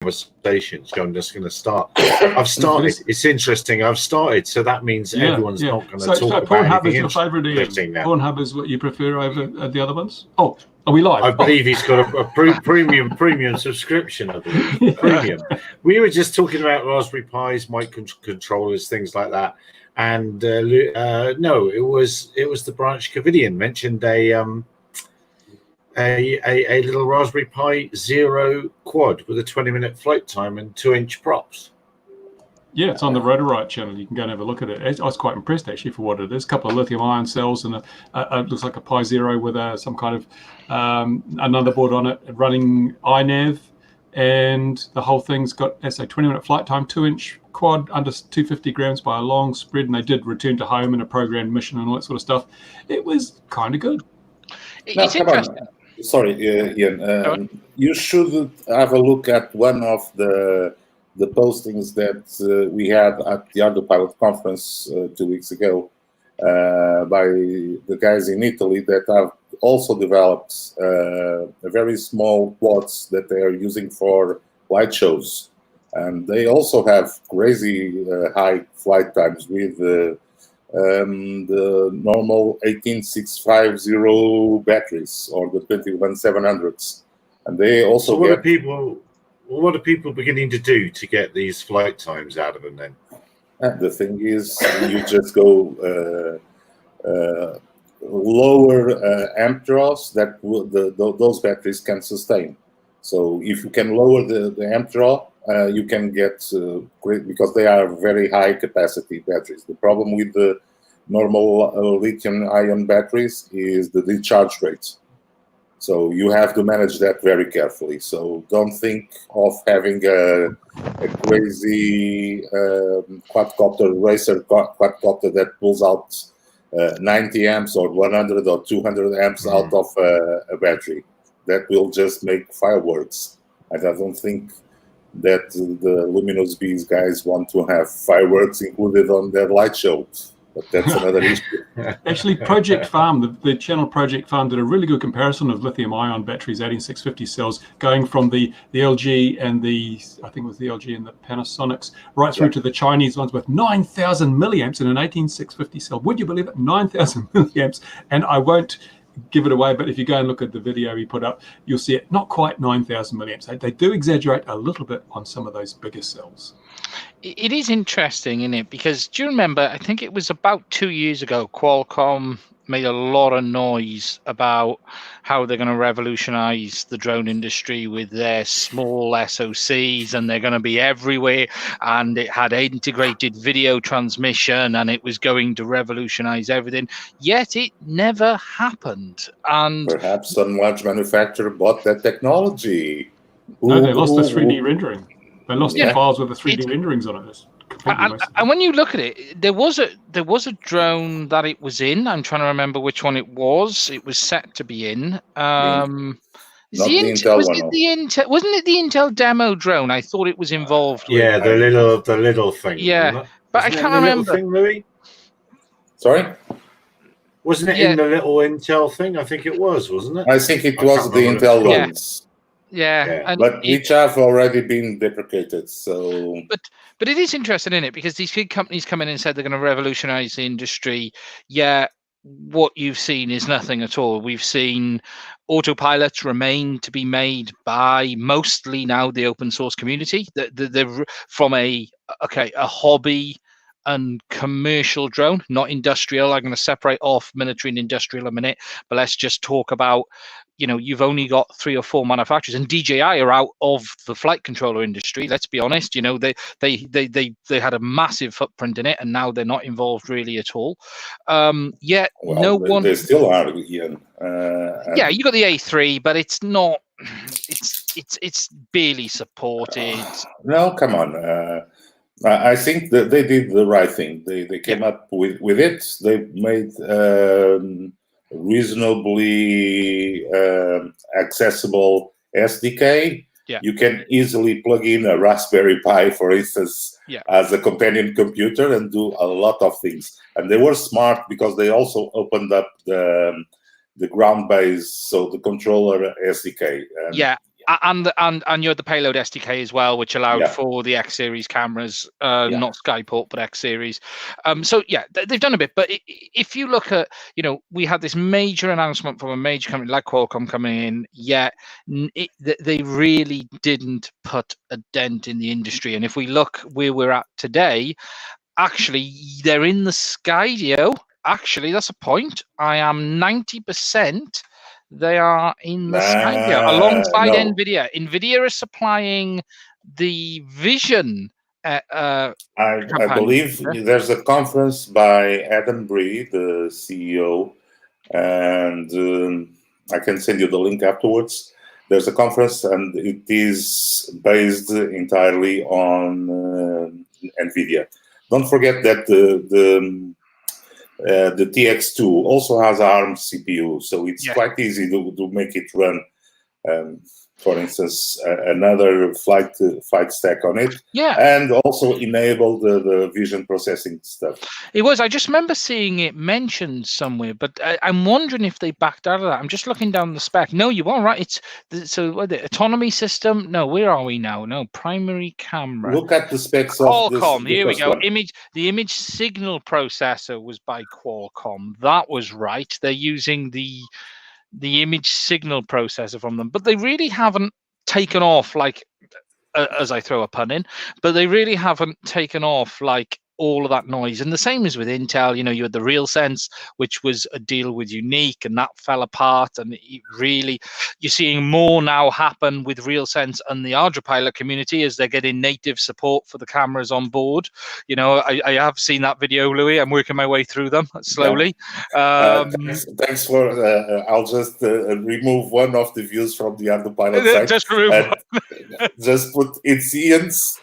conversation, so I'm just going to start. I've started. It's interesting. I've started, so that means everyone's not going to talk about Pornhub is your anything favourite, interesting now. Pornhub is what you prefer over the other ones? Oh, are we live? I believe he's got a premium subscription, I believe. Premium. We were just talking about Raspberry Pis, microcontrollers, things like that. And no, it was the Branch Covidian mentioned a little Raspberry Pi Zero quad with a 20-minute flight time and 2-inch props. Yeah, it's on the Rotorite channel. You can go and have a look at it. I was quite impressed actually for what it is. A couple of lithium-ion cells and it looks like a Pi Zero with some kind of another board on it running iNav, and the whole thing's got, as I say, 20-minute flight time, 2-inch quad under 250 grams by a long spread, and they did return to home in a programmed mission and all that sort of stuff. It was kind of good. It's interesting. Sorry, Ian. You should have a look at one of the postings that we had at the ArduPilot conference 2 weeks ago by the guys in Italy that have also developed a very small quads that they are using for light shows. And they also have crazy high flight times with the normal 18650 batteries or the 21700s. And they also so what are people beginning to do to get these flight times out of them then? The thing is, you just go lower amp draws that those batteries can sustain. So if you can lower the amp draw, you can get great, because they are very high capacity batteries. The problem with the normal lithium-ion batteries is the discharge rate. So you have to manage that very carefully. So don't think of having a crazy quadcopter racer quadcopter that pulls out 90 amps or 100 or 200 amps out of a battery. That will just make fireworks. And I don't think that the Luminous Bees guys want to have fireworks included on their light show. But that's another issue. Actually, Project Farm, the channel Project Farm, did a really good comparison of lithium-ion batteries, 18650 cells, going from the LG and I think it was the LG and the Panasonics, right through to the Chinese ones with 9,000 milliamps in an 18650 cell. Would you believe it? 9,000 milliamps. And I won't give it away, but if you go and look at the video he put up, you'll see it not quite 9,000 milliamps. They do exaggerate a little bit on some of those bigger cells. It is interesting, isn't it? Because do you remember, I think it was about 2 years ago, Qualcomm made a lot of noise about how they're going to revolutionize the drone industry with their small SoCs, and they're going to be everywhere, and it had integrated video transmission, and it was going to revolutionize everything. Yet it never happened. And perhaps some large manufacturer bought that technology. No, they lost the 3D rendering. They lost the files with the 3D renderings on it. And when you look at it, there was a drone that it was in. I'm trying to remember which one it was. It was set to be in. Not the Intel one. Wasn't it the Intel demo drone? I thought it was involved with. Yeah, the little thing. Yeah, but I can't remember. Thing, Louis? Sorry? Wasn't it in the little Intel thing? I think it was, wasn't it? I think it was the Intel ones. Yeah. But each have already been deprecated. So, but it is interesting, isn't it? Because these big companies come in and said they're going to revolutionize the industry. Yeah, what you've seen is nothing at all. We've seen autopilots remain to be made by mostly now the open source community. They're from a hobby and commercial drone, not industrial. I'm going to separate off military and industrial a minute, but let's just talk about, you've only got 3 or 4 manufacturers, and DJI are out of the flight controller industry. Let's be honest. They had a massive footprint in it, and now they're not involved really at all. Yet no one. They still are, Ian. Yeah, you got the A3, but it's not. It's barely supported. No, come on. I think that they did the right thing. They came up with it. They made reasonably accessible SDK. Yeah. You can easily plug in a Raspberry Pi, for instance, as a companion computer and do a lot of things. And they were smart because they also opened up the ground base, so the controller SDK. And And you had the payload SDK as well, which allowed for the X series cameras, not Skyport but X series. So yeah, they've done a bit. But if you look at, we had this major announcement from a major company like Qualcomm coming in, yet they really didn't put a dent in the industry. And if we look where we're at today, actually they're in the Skydio. Actually, that's a point. I am 90%. They are in the Skydio alongside NVIDIA. NVIDIA is supplying the Vision. I believe there's a conference by Adam Bree, the CEO, and I can send you the link afterwards. There's a conference, and it is based entirely on NVIDIA. Don't forget that the TX2 also has ARM CPU, so it's quite easy to make it run. For instance, another flight stack on it, and also enable the vision processing stuff. It was. I just remember seeing it mentioned somewhere, but I'm wondering if they backed out of that. I'm just looking down the spec. No, you are right. It's the autonomy system. No, where are we now? No, primary camera. Look at the specs of Qualcomm. Here we go. One. The image signal processor was by Qualcomm. That was right. They're using the image signal processor from them, but they really haven't taken off, like, as I throw a pun in, but they really haven't taken off like all of that noise. And the same is with Intel. You had the RealSense, which was a deal with Unique, and that fell apart. And you're seeing more now happen with RealSense and the ArduPilot community as they're getting native support for the cameras on board. I have seen that video, Louis. I'm working my way through them slowly. Thanks for. I'll just remove one of the views from the ArduPilot site. Just remove one. Just put it's Ian's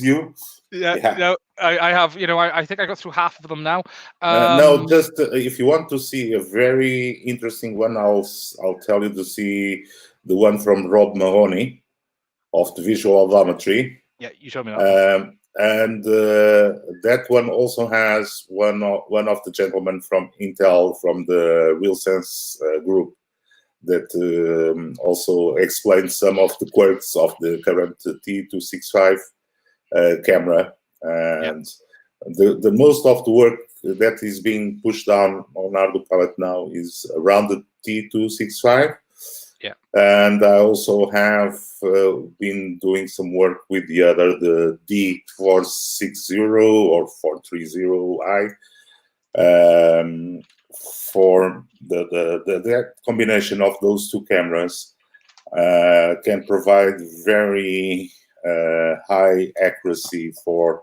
view. No, I have. I think I got through half of them now. No, just if you want to see a very interesting one, I'll tell you to see the one from Rob Mahoney of the Visual Aldometry. Yeah, you showed me that. And that one also has one of the gentlemen from Intel from the RealSense group that also explains some of the quirks of the current T265 camera, and the most of the work that is being pushed down on ArduPilot now is around the T265. And I also have been doing some work with the D460 or 430i for that combination of those two cameras can provide very high accuracy for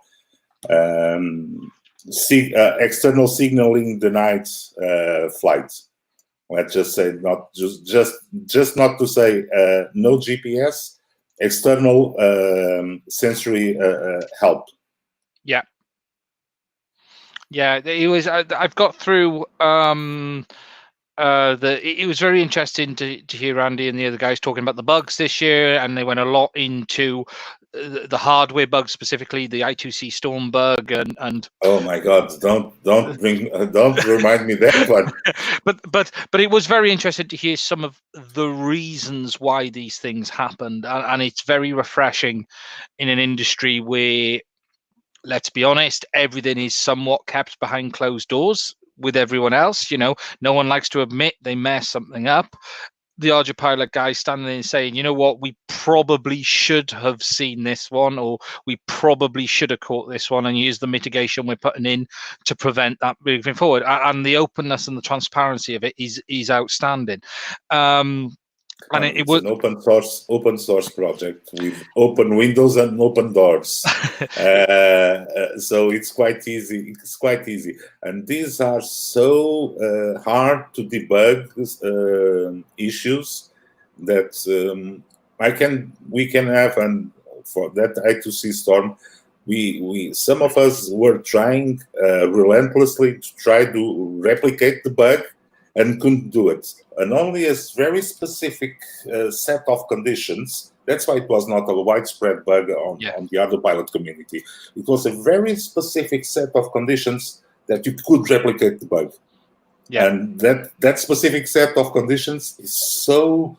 external signaling denied flights. Let's just say not just not to say no GPS, external sensory help. It was. I've got through. It was very interesting to hear Andy and the other guys talking about the bugs this year, and they went a lot into the hardware bugs, specifically the I2C storm bug, and oh my God, don't remind me that one. But it was very interesting to hear some of the reasons why these things happened, and it's very refreshing in an industry where, let's be honest, everything is somewhat kept behind closed doors with everyone else. No one likes to admit they mess something up. The ArduPilot guy standing there saying, you know what, we probably should have seen this one, or we probably should have caught this one, and use the mitigation we're putting in to prevent that moving forward. And the openness and the transparency of it is outstanding. And it was an open source project with open windows and open doors, so it's quite easy. And these are so hard to debug issues that we can have. And for that I2C storm, we some of us were trying relentlessly to try to replicate the bug, and couldn't do it. And only a very specific set of conditions. That's why it was not a widespread bug on the ArduPilot community. It was a very specific set of conditions that you could replicate the bug. And that specific set of conditions is so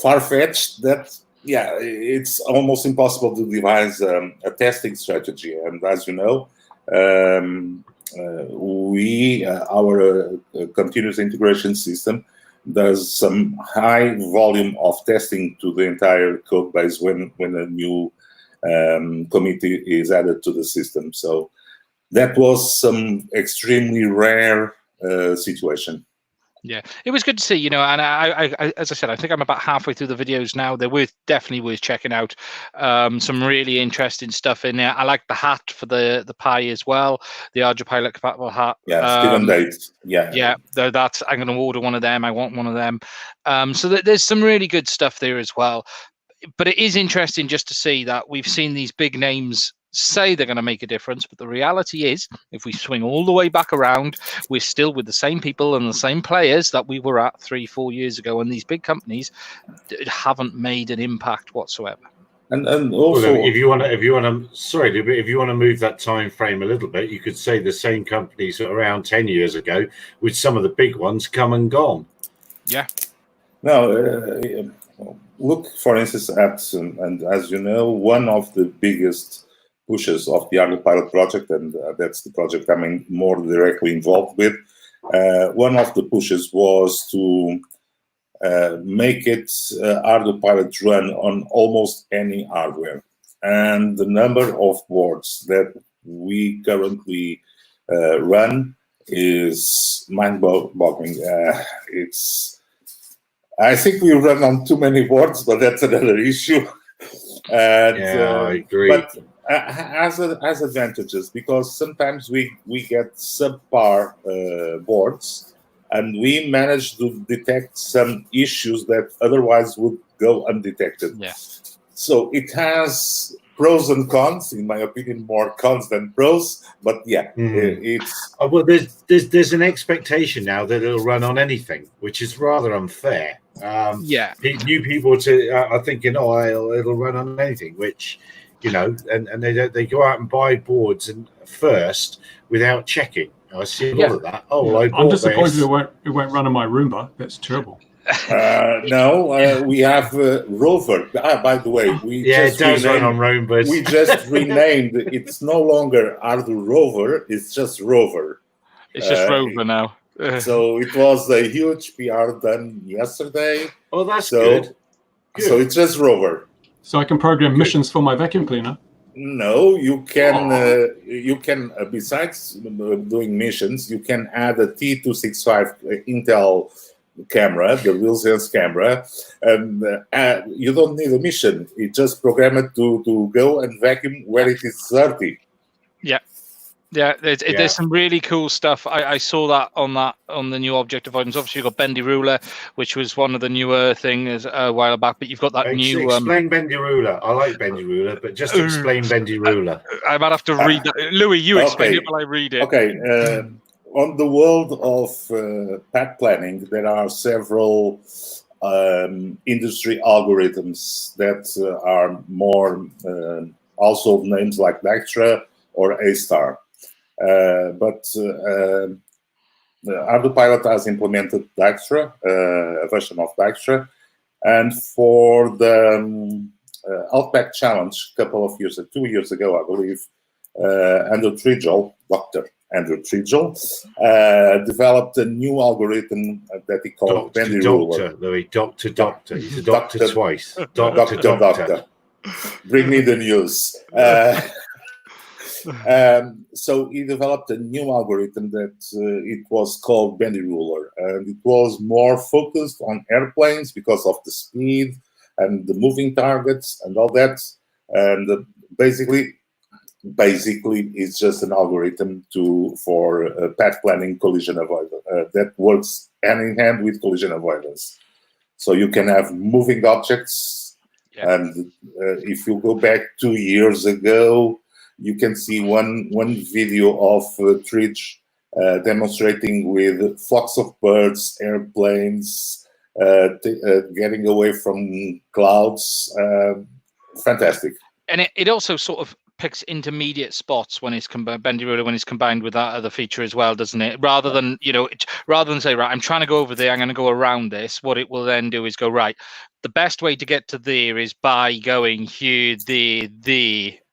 far-fetched that yeah, it's almost impossible to devise a testing strategy. And as you know, our continuous integration system does some high volume of testing to the entire code base when a new committee is added to the system. So that was some extremely rare situation. Yeah, it was good to see, you know, and I, as I said, I think I'm about halfway through the videos now. They're definitely worth checking out. Some really interesting stuff in there. I like the hat for the Pi as well, the ArduPilot compatible hat. Yeah, Steven Dates. Yeah, that's. I'm going to order one of them. I want one of them. So there's some really good stuff there as well. But it is interesting just to see that we've seen these big names say they're going to make a difference, but the reality is, if we swing all the way back around, we're still with the same people and the same players that we were at 3-4 years ago, and these big companies haven't made an impact whatsoever. And also, if you want to move that time frame a little bit, you could say the same companies around 10 years ago, with some of the big ones come and gone. Yeah. No, look, for instance, at, and as you know, one of the biggest pushes of the ArduPilot project, and that's the project I'm more directly involved with, one of the pushes was to make it ArduPilot run on almost any hardware. And the number of boards that we currently run is mind-boggling. I think we run on too many boards, but that's another issue. And, I agree. But as advantages, because sometimes we get subpar boards, and we manage to detect some issues that otherwise would go undetected. Yeah. So it has pros and cons. In my opinion, more cons than pros. But yeah, it's well. There's an expectation now that it'll run on anything, which is rather unfair. Yeah. New people are thinking, it'll run on anything, which, you know, and they go out and buy boards and first without checking. I see a lot of that. I'm disappointed it won't run on my Roomba. That's terrible. No, we have Rover. By the way, it does run on Roombas. We just renamed. It's no longer Ardu Rover. It's just Rover. It's just Rover now. So it was a huge PR done yesterday. Oh, that's good. So it's just Rover. So I can program missions for my vacuum cleaner. No, you can. Besides doing missions, you can add a T265 Intel camera, the RealSense camera, and you don't need a mission. You just program it to go and vacuum where it is dirty. Yeah, there's some really cool stuff. I saw that on the new object avoidance. Obviously, you've got Bendy Ruler, which was one of the newer things a while back. But you've got that new. Explain Bendy Ruler. I like Bendy Ruler, but just explain Bendy Ruler. I might have to read that. Louis, you explain it while I read it. Okay. On the world of path planning, there are several industry algorithms that are more also names like Dijkstra or A-Star. But ArduPilot has implemented Dijkstra, a version of Dijkstra, and for the Outback Challenge a couple of years, 2 years ago, I believe, Dr. Andrew Tridgell developed a new algorithm that he called Bendy Ruler. Louis, Doctor. He's a doctor twice. Doctor. Bring me the news. So he developed a new algorithm that it was called Bendy Ruler, and it was more focused on airplanes because of the speed and the moving targets and all that. And basically it's just an algorithm for path planning, collision avoidance that works hand in hand with collision avoidance. So you can have moving objects, and if you go back 2 years ago, you can see one video of Tridge demonstrating with flocks of birds, airplanes, getting away from clouds. Fantastic. And it also sort of picks intermediate spots when it's Bendy Ruler when it's combined with that other feature as well, doesn't it? Rather than say, right, I'm trying to go over there, I'm going to go around this. What it will then do is go, right, the best way to get to there is by going here, there,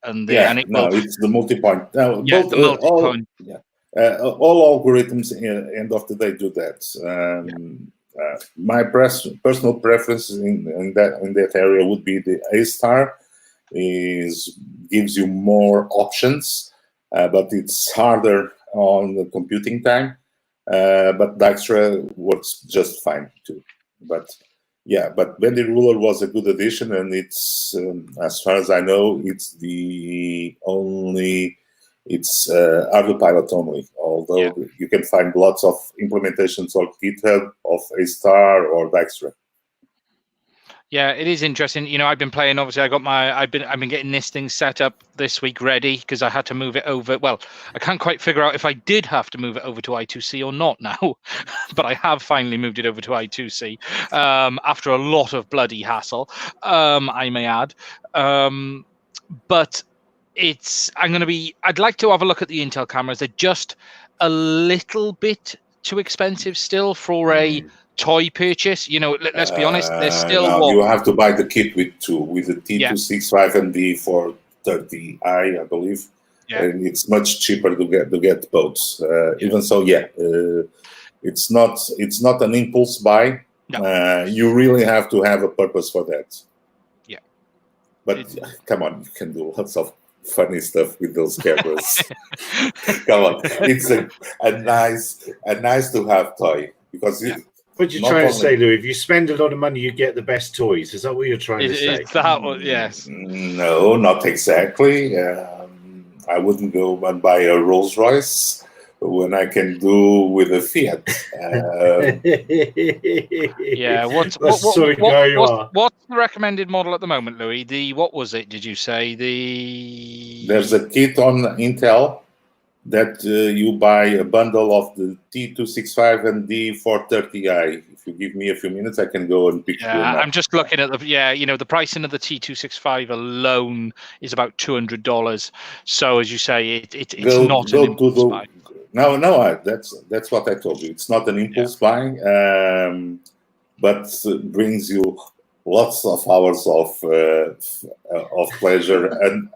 and there, Yeah, and it no, will. it's the multi-point. No, Yeah, both, the multi-point. all algorithms, end of the day, do that. My personal preference in that area would be the A star. Gives you more options, but it's harder on the computing time. But Dijkstra works just fine too. But yeah, but Bendy Ruler was a good addition, and it's as far as I know, it's ArduPilot only. Although you can find lots of implementations on GitHub of A star or Dijkstra. Yeah, it is interesting. You know, I've been playing. Obviously, I've been getting this thing set up this week ready because I had to move it over. Well, I can't quite figure out if I did have to move it over to I2C or not now, but I have finally moved it over to I2C after a lot of bloody hassle. I may add, but I'd like to have a look at the Intel cameras. They're just a little bit too expensive still for a toy purchase. You know, let's be honest, they're still no, you have to buy the kit with the T265 and the 430i, I believe. Yeah. And it's much cheaper to get both. Even so, it's not an impulse buy. No. You really have to have a purpose for that. Yeah. But come on, you can do lots of funny stuff with those cameras. Come on, it's a nice to have toy because. What you're trying to say, Lou, if you spend a lot of money, you get the best toys. Is that what you're trying to say? Is that what? Yes. No, not exactly. I wouldn't go and buy a Rolls Royce when I can do with a Fiat. Yeah. What's the recommended model at the moment, Louis? What was it? Did you say There's a kit on Intel that you buy a bundle of the T265 and the 430i. If you give me a few minutes, I can go and pick them up. I'm just looking at the pricing of the T265 alone is about $200. So as you say, it's not an impulse buy. No, that's what I told you. It's not an impulse buy, but brings you lots of hours of pleasure. And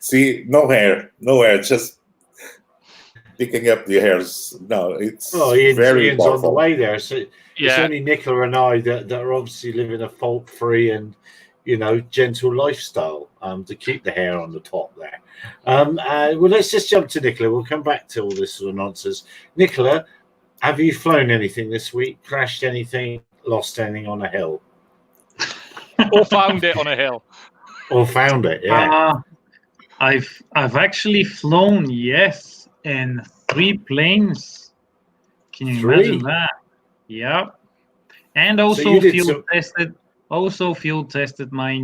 see, no hair, just picking up the hairs. No, it's very Ian's on the way there. So it's only Nicola and I that are obviously living a fault-free and gentle lifestyle to keep the hair on the top there. Well, let's just jump to Nicola. We'll come back to all this sort of nonsense. Nicola, have you flown anything this week? Crashed anything? Lost anything on a hill? Or found it on a hill? Or found it? Yeah. I've actually flown, yes. And 3 planes. Can you imagine that? Yeah. And also field tested my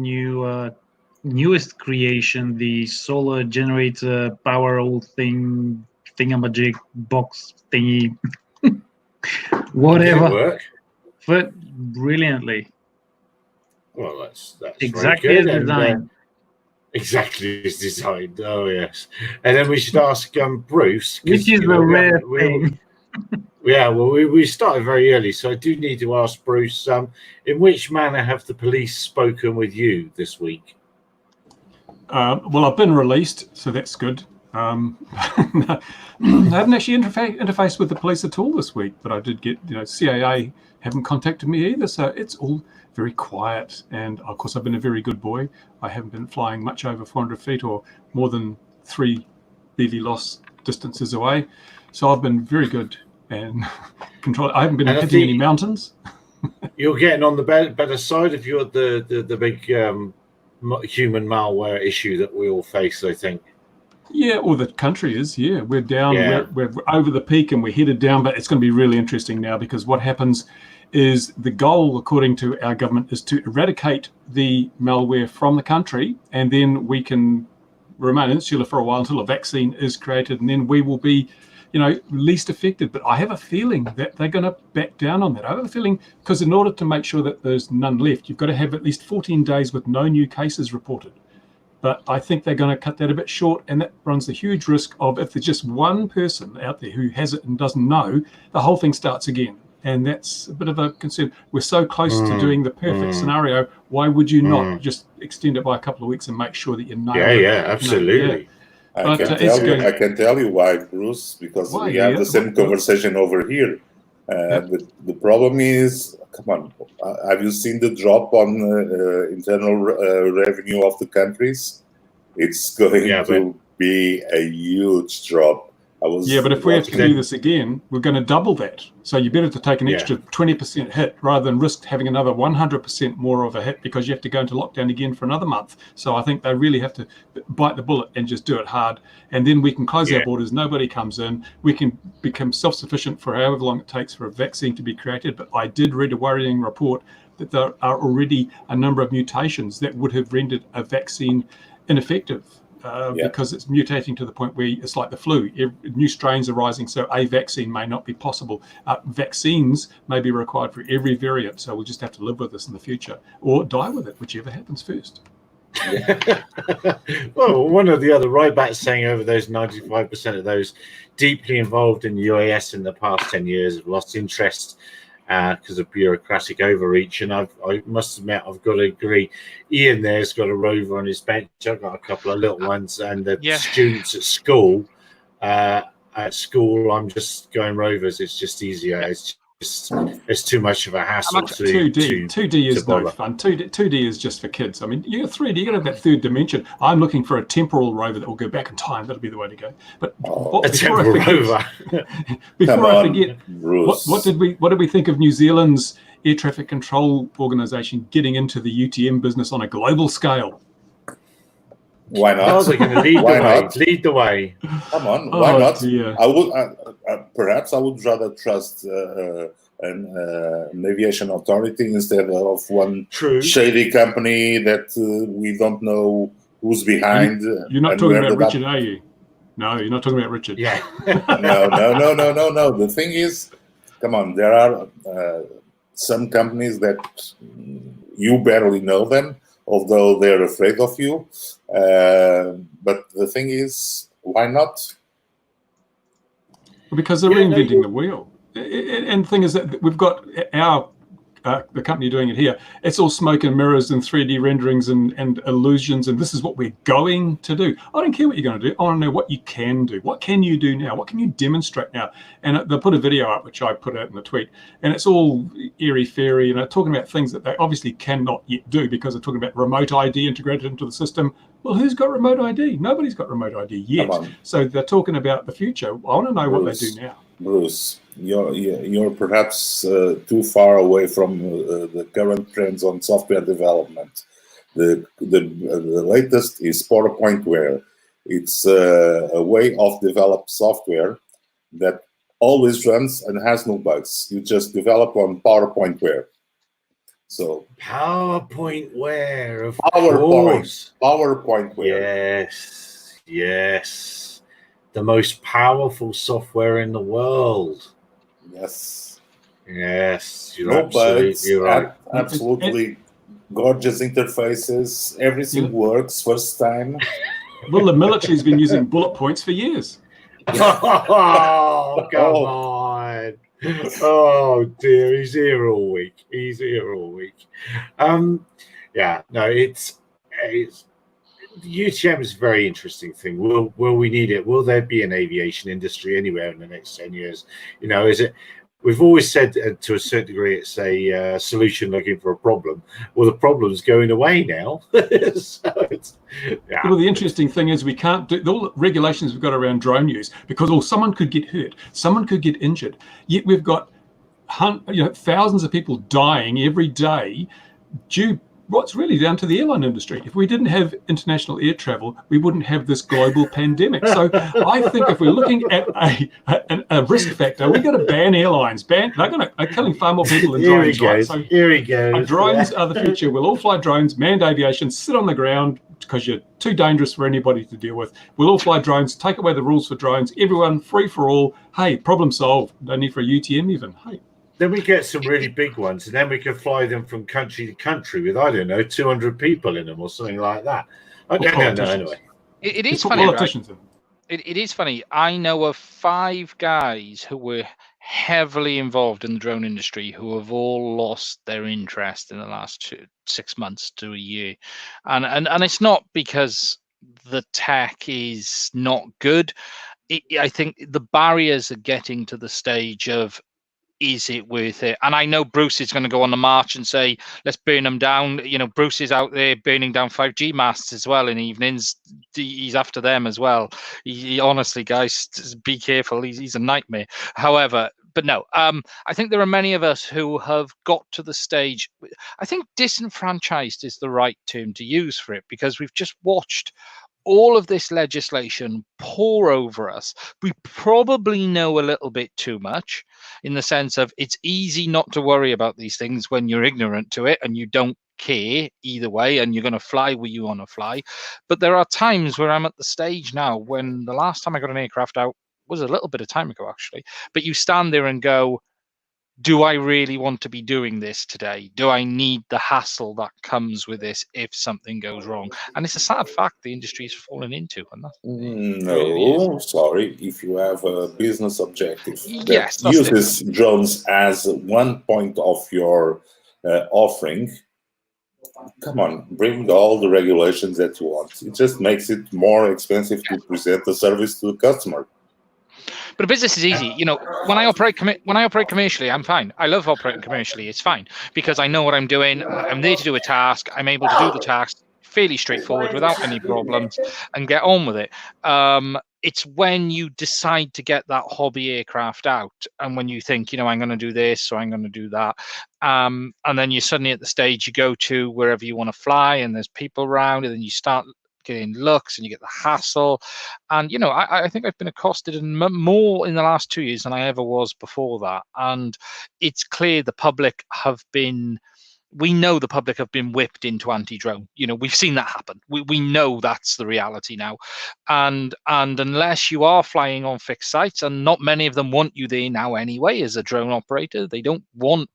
newest creation, the solar generator power old thingamajig box thingy. Whatever. Did it work? But brilliantly. Well, that's exactly as designed. Exactly as designed. Oh yes. And then we should ask Bruce, which is a rare thing. Yeah, well, we started very early, so I do need to ask Bruce. In which manner have the police spoken with you this week? Well, I've been released, so that's good. I haven't actually interfaced with the police at all this week, but I did get, CAA haven't contacted me either, so it's all very quiet. And of course, I've been a very good boy. I haven't been flying much over 400 feet or more than 3 BVLOS distances away. So I've been very good and control. I haven't been hitting any mountains. You're getting on the better side of the big human malware issue that we all face, I think. Yeah, or the country is. Yeah, we're down. Yeah. We're over the peak and we're headed down. But it's going to be really interesting now because what happens is the goal, according to our government, is to eradicate the malware from the country, and then we can remain insular for a while until a vaccine is created, and then we will be, least affected. But I have a feeling that they're going to back down on that. I have a feeling because in order to make sure that there's none left, you've got to have at least 14 days with no new cases reported. But I think they're going to cut that a bit short, and that runs the huge risk of if there's just one person out there who has it and doesn't know, the whole thing starts again. And that's a bit of a concern. We're so close to doing the perfect scenario. Why would you not just extend it by a couple of weeks and make sure that you nail it? Yeah, absolutely. I can tell you why, Bruce, because we have the same conversation over here. The problem is, come on, have you seen the drop on internal revenue of the countries? It's going to be a huge drop. But if we have to do this again, we're going to double that. So you better to take an extra 20% hit rather than risk having another 100% more of a hit because you have to go into lockdown again for another month. So I think they really have to bite the bullet and just do it hard. And then we can close our borders. Nobody comes in. We can become self-sufficient for however long it takes for a vaccine to be created. But I did read a worrying report that there are already a number of mutations that would have rendered a vaccine ineffective. Because it's mutating to the point where it's like the flu. New strains are rising, so a vaccine may not be possible. Vaccines may be required for every variant, so we'll just have to live with this in the future or die with it, whichever happens first. Well, one of the other Rybat's saying over those 95% of those deeply involved in UAS in the past 10 years have lost interest because of bureaucratic overreach, and I must admit I've got to agree. Ian there's got a rover on his bench. I've got a couple of little ones, and the students at school. I'm just going rovers. It's just easier. It's too much of a hassle. 2D is no fun. 2D is just for kids. I mean, you got 3D. You got to have that third dimension. I'm looking for a temporal rover that will go back in time. That'll be the way to go. But before I forget, what did we think of New Zealand's air traffic control organisation getting into the UTM business on a global scale? Why not? Oh, they're going to lead the way. Come on, why not? Dear. I would perhaps I would rather trust an aviation authority instead of one shady company that we don't know who's behind. You're not talking about Richard, are you? No, you're not talking about Richard. Yeah. No. The thing is, come on, there are some companies that you barely know them, although they're afraid of you. But the thing is, why not? Because they're reinventing the wheel. And the thing is that we've got the company doing it here. It's all smoke and mirrors and 3D renderings and illusions, and this is what we're going to do. I don't care what you're going to do. I want to know what you can do. What can you do now? What can you demonstrate now? And they'll put a video up, which I put out in the tweet, and it's all airy-fairy, talking about things that they obviously cannot yet do because they're talking about remote ID integrated into the system. Well, who's got remote ID? Nobody's got remote ID yet. So they're talking about the future. I want to know what they do now. Bruce, you're perhaps too far away from the current trends on software development. The latest is PowerPointware. It's a way of develop software that always runs and has no bugs. You just develop on PowerPointware. So PowerPointware, of course. PowerPointware. Yes. The most powerful software in the world. Yes, you're absolutely right. Absolutely gorgeous interfaces. Everything works first time. Well, the military's been using bullet points for years. Oh, come on. Oh, dear. He's here all week. It's UTM is a very interesting thing. Will we need it? Will there be an aviation industry anywhere in the next 10 years? Is it? We've always said to a certain degree it's a solution looking for a problem. Well, the problem's going away now. Well, the interesting thing is we can't do all the regulations we've got around drone use because someone could get hurt, someone could get injured. Yet we've got thousands of people dying every day due. What's really down to the airline industry. If we didn't have international air travel, we wouldn't have this global pandemic. So I think if we're looking at a risk factor, we've got to ban airlines. They're killing far more people than drones. Here we go. Drones are the future. We'll all fly drones, manned aviation, sit on the ground because you're too dangerous for anybody to deal with. We'll all fly drones, take away the rules for drones, everyone free for all. Hey, problem solved. No need for a UTM even. Hey. Then we get some really big ones, and then we can fly them from country to country with, I don't know, 200 people in them or something like that. I don't know, anyway. It is funny, right? It is funny. I know of 5 guys who were heavily involved in the drone industry who have all lost their interest in the last 6 months to a year, and it's not because the tech is not good. I think the barriers are getting to the stage of, is it worth it? And I know Bruce is going to go on the march and say, let's burn them down. You know, Bruce is out there burning down 5G masts as well in evenings. He's after them as well. He honestly, guys, be careful. He's a nightmare. However, but no, I think there are many of us who have got to the stage. I think disenfranchised is the right term to use for it, because we've just watched all of this legislation pour over us. We probably know a little bit too much, in the sense of it's easy not to worry about these things when you're ignorant to it and you don't care either way, and you're going to fly where you want to fly. But there are times where I'm at the stage now when the last time I got an aircraft out was a little bit of time ago, actually. But you stand there and go, do I really want to be doing this today? Do I need the hassle that comes with this if something goes wrong? And it's a sad fact the industry is falling into. And that's, no, sorry. If you have a business objective that yes, uses drones as one point of your offering, come on, bring all the regulations that you want. It just makes it more expensive to present the service to the customer. But a business is easy. You know, when I operate commercially, I'm fine. I love operating commercially. It's fine because I know what I'm doing. I'm there to do a task. I'm able to do the task fairly straightforward without any problems and get on with it. It's when you decide to get that hobby aircraft out, and when you think, you know, I'm going to do this or I'm going to do that, and then you're suddenly at the stage you go to wherever you want to fly, and there's people around, and then you start getting looks and you get the hassle. And you know, I think I've been accosted more in the last 2 years than I ever was before that. And it's clear the public have been, we know the public have been whipped into anti-drone. You know, we've seen that happen. We know that's the reality now. And unless you are flying on fixed sites, and not many of them want you there now anyway as a drone operator, they don't want,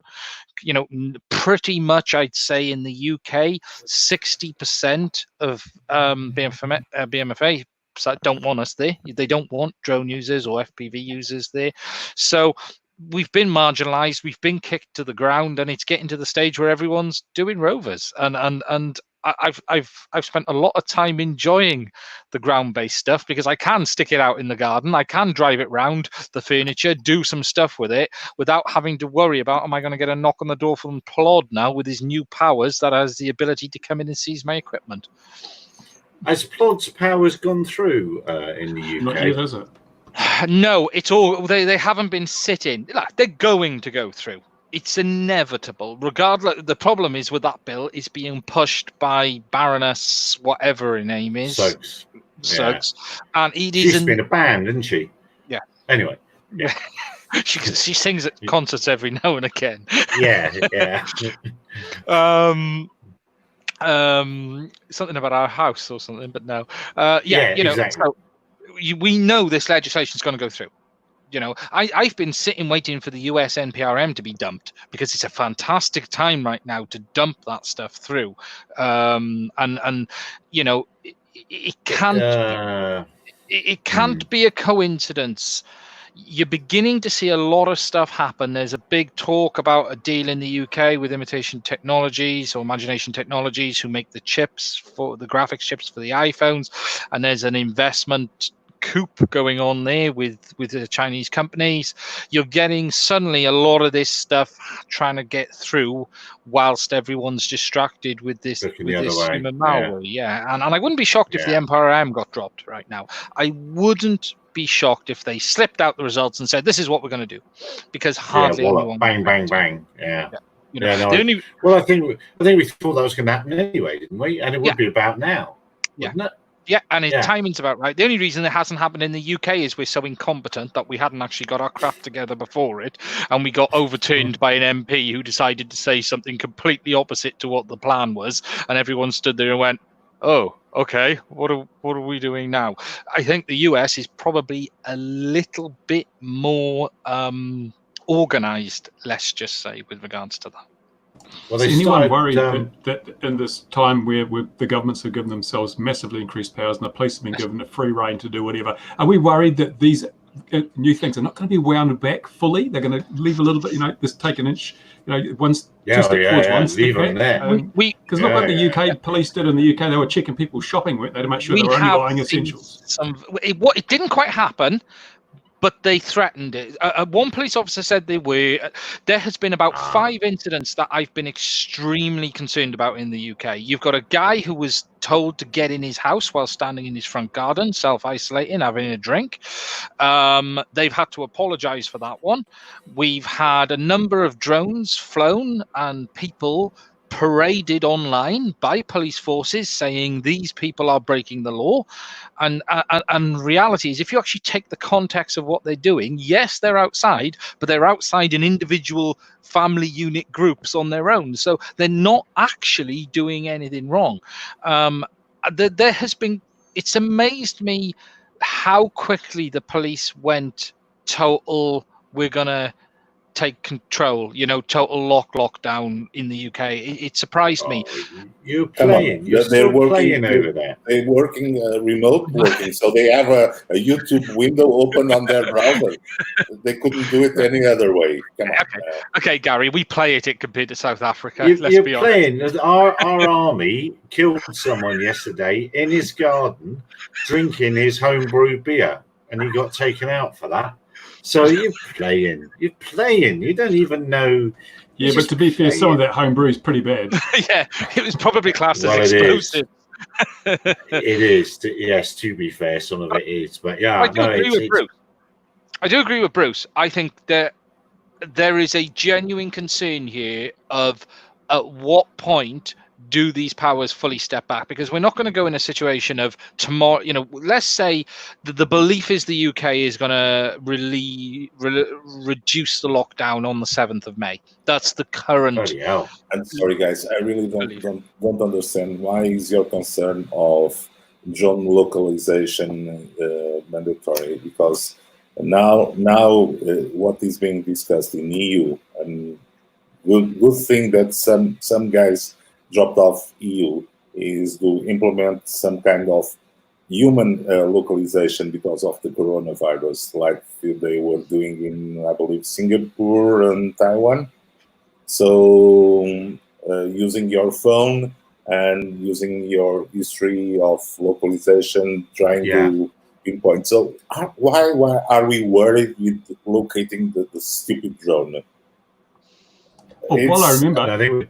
you know, pretty much I'd say in the UK, 60% of BMFA don't want us there. They don't want drone users or FPV users there. So we've been marginalized, we've been kicked to the ground, and it's getting to the stage where everyone's doing rovers. And I've spent a lot of time enjoying the ground-based stuff because I can stick it out in the garden, I can drive it round the furniture, do some stuff with it without having to worry about, am I going to get a knock on the door from Plod now with his new powers that has the ability to come in and seize my equipment. Has Plod's powers gone through in the UK? Not yet, has it? No, it's all, they haven't been sitting. They're going to go through. It's inevitable. Regardless, the problem is with that bill is being pushed by Baroness, whatever her name is. Suggs. Suggs. Yeah. And it She's been a band, isn't she? Yeah. Anyway. Yeah. she sings at concerts every now and again. Yeah, yeah. Something about our house or something, but no. Yeah, you know, exactly. So we know this legislation is going to go through. You know, I've been sitting waiting for the US NPRM to be dumped because it's a fantastic time right now to dump that stuff through. And you know, it can't be a coincidence. You're beginning to see a lot of stuff happen. There's a big talk about a deal in the UK with Imitation Technologies or Imagination Technologies, who make the chips for the graphics chips for the iPhones, and there's an investment coup going on there with the Chinese companies. You're getting suddenly a lot of this stuff trying to get through whilst everyone's distracted with this human malware. Yeah. And I wouldn't be shocked if the NPRM got dropped right now. I wouldn't be shocked if they slipped out the results and said, this is what we're going to do, because hardly anyone. Bang, bang, bang. Yeah. You know, I think we thought that was going to happen anyway, didn't we? And it would be about now, wouldn't it? Yeah, and its timing's about right. The only reason it hasn't happened in the UK is we're so incompetent that we hadn't actually got our crap together before it, and we got overturned by an MP who decided to say something completely opposite to what the plan was, and everyone stood there and went, "Oh, okay, what are we doing now?" I think the US is probably a little bit more organized, let's just say, with regards to that. Well, is anyone worried that in this time where the governments have given themselves massively increased powers and the police have been given a free rein to do whatever, are we worried that these new things are not going to be wound back fully. They're going to leave a little bit, just take an inch, two step forwards, one step leave back. them there. Because look what the UK police did in the UK. They were checking people's shopping, weren't they, to make sure they were only buying essentials. It didn't quite happen, but they threatened it. One police officer said they were. There has been about 5 incidents that I've been extremely concerned about in the UK. You've got a guy who was told to get in his house while standing in his front garden, self-isolating, having a drink. They've had to apologise for that one. We've had a number of drones flown and people paraded online by police forces saying these people are breaking the law. And reality is, if you actually take the context of what they're doing, yes, they're outside, but they're outside in individual family unit groups on their own. So they're not actually doing anything wrong. There has been, it's amazed me how quickly the police went total, we're going to take control, total lockdown in the UK. It surprised me. You're playing. They're working over there. They're working remote working, so they have a YouTube window open on their browser. They couldn't do it any other way. Come on. Okay, Gary, we play it compared to South Africa. You're playing. Our army killed someone yesterday in his garden, drinking his homebrew beer, and he got taken out for that. So you're playing. You don't even know. Yeah, but to be fair, some of that homebrew is pretty bad. Yeah, it was probably classed as explosive. It is. Yes, to be fair, some of it is. But yeah, I do agree with Bruce. I think that there is a genuine concern here of at what point do these powers fully step back, because we're not going to go in a situation of tomorrow. Let's say the belief is the UK is going to reduce the lockdown on the 7th of May. That's the current. I'm sorry, guys. I really don't understand why is your concern of drone localization mandatory, because now what is being discussed in EU, and good thing that some guys dropped off EU is to implement some kind of human localization because of the coronavirus, like they were doing in, I believe, Singapore and Taiwan. So using your phone and using your history of localization, trying to pinpoint. So why are we worried with locating the stupid drone? Well, I remember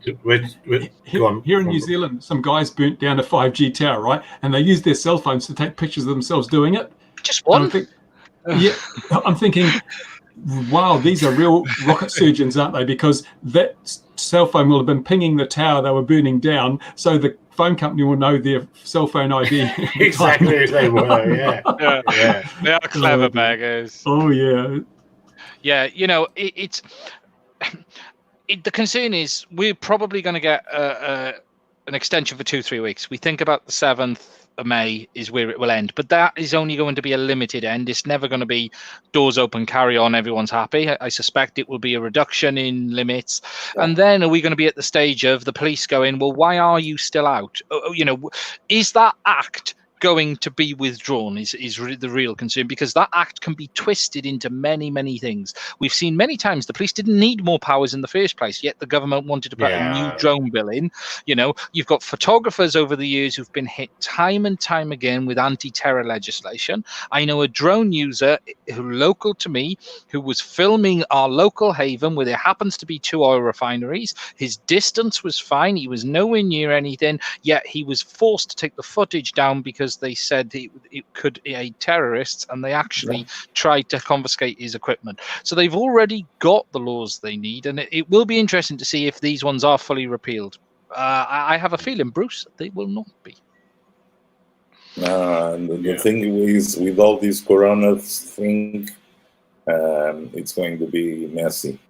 here in New Zealand, some guys burnt down a 5G tower, right? And they used their cell phones to take pictures of themselves doing it. Just one? I'm thinking, wow, these are real rocket surgeons, aren't they? Because that cell phone will have been pinging the tower they were burning down, so the phone company will know their cell phone ID. Exactly as they were, yeah. They are clever baggers. Oh, yeah. Yeah, it's... the concern is we're probably going to get an extension for 2-3 weeks. We think about the 7th of May is where it will end, but that is only going to be a limited end. It's never going to be doors open, carry on, everyone's happy. I suspect it will be a reduction in limits. And then are we going to be at the stage of the police going, well, why are you still out? Is that act going to be withdrawn is the real concern, because that act can be twisted into many, many things. We've seen many times the police didn't need more powers in the first place, yet the government wanted to put a new drone bill in. You've got photographers over the years who've been hit time and time again with anti-terror legislation. I know a drone user who local to me who was filming our local haven where there happens to be 2 oil refineries. His distance was fine. He was nowhere near anything, yet he was forced to take the footage down because they said it could aid terrorists, and they actually tried to confiscate his equipment. So they've already got the laws they need, and it will be interesting to see if these ones are fully repealed. I have a feeling, Bruce, they will not be. The thing is, with all this corona thing, it's going to be messy.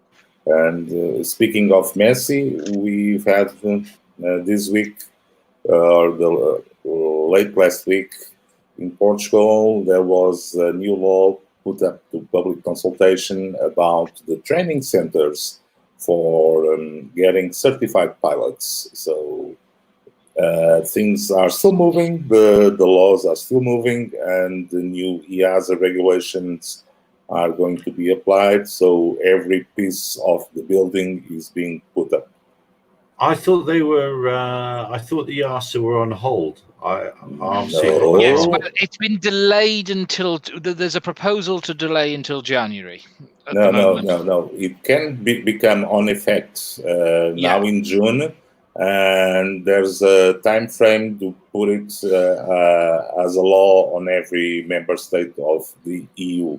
And speaking of messy, we've had this week, late last week in Portugal, there was a new law put up to public consultation about the training centers for getting certified pilots. So things are still moving, the laws are still moving, and the new EASA regulations are going to be applied. So every piece of the building is being put up. I thought they were. I thought the EASA were on hold. No. Yes, well, it's been delayed until there's a proposal to delay until January. No. It can become on effect now in June, and there's a time frame to put it as a law on every member state of the EU.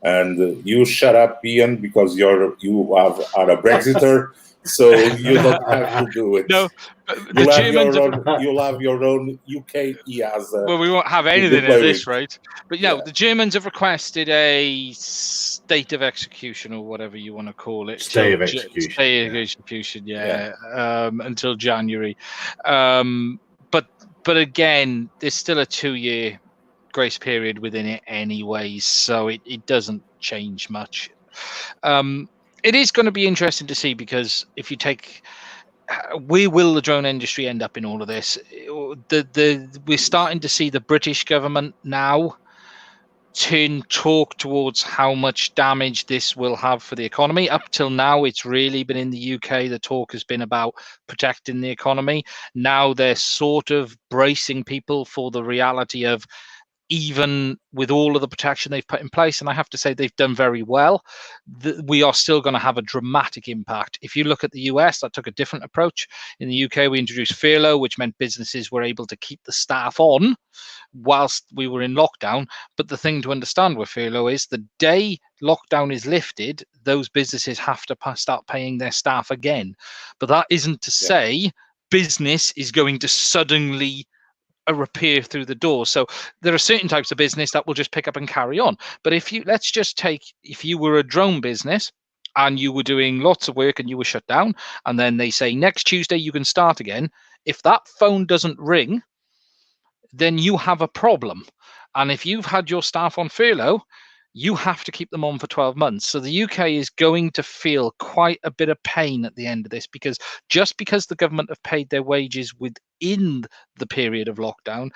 And you shut up, Ian, because you are a Brexiter, so you don't have to do it. No, You'll have your own UK EASA. Well, we won't have anything of this, right? But yeah, the Germans have requested a state of execution, or whatever you want to call it. Stay of execution. Stay of execution, until January. But again, there's still a 2-year grace period within it anyways, so it doesn't change much. It is going to be interesting to see, because if you take where will the drone industry end up in all of this? We're starting to see the British government now talk towards how much damage this will have for the economy. Up till now, it's really been in the UK. The talk has been about protecting the economy. Now they're sort of bracing people for the reality of, even with all of the protection they've put in place, and I have to say they've done very well, we are still going to have a dramatic impact. If you look at the US, that took a different approach. In the UK, we introduced furlough, which meant businesses were able to keep the staff on whilst we were in lockdown. But the thing to understand with furlough is the day lockdown is lifted, those businesses have to start paying their staff again. But that isn't to say business is going to suddenly appear through the door. So there are certain types of business that will just pick up and carry on. But if you were a drone business and you were doing lots of work and you were shut down, and then they say next Tuesday you can start again, if that phone doesn't ring, then you have a problem. And if you've had your staff on furlough, you have to keep them on for 12 months. So the UK is going to feel quite a bit of pain at the end of this, because just because the government have paid their wages within the period of lockdown,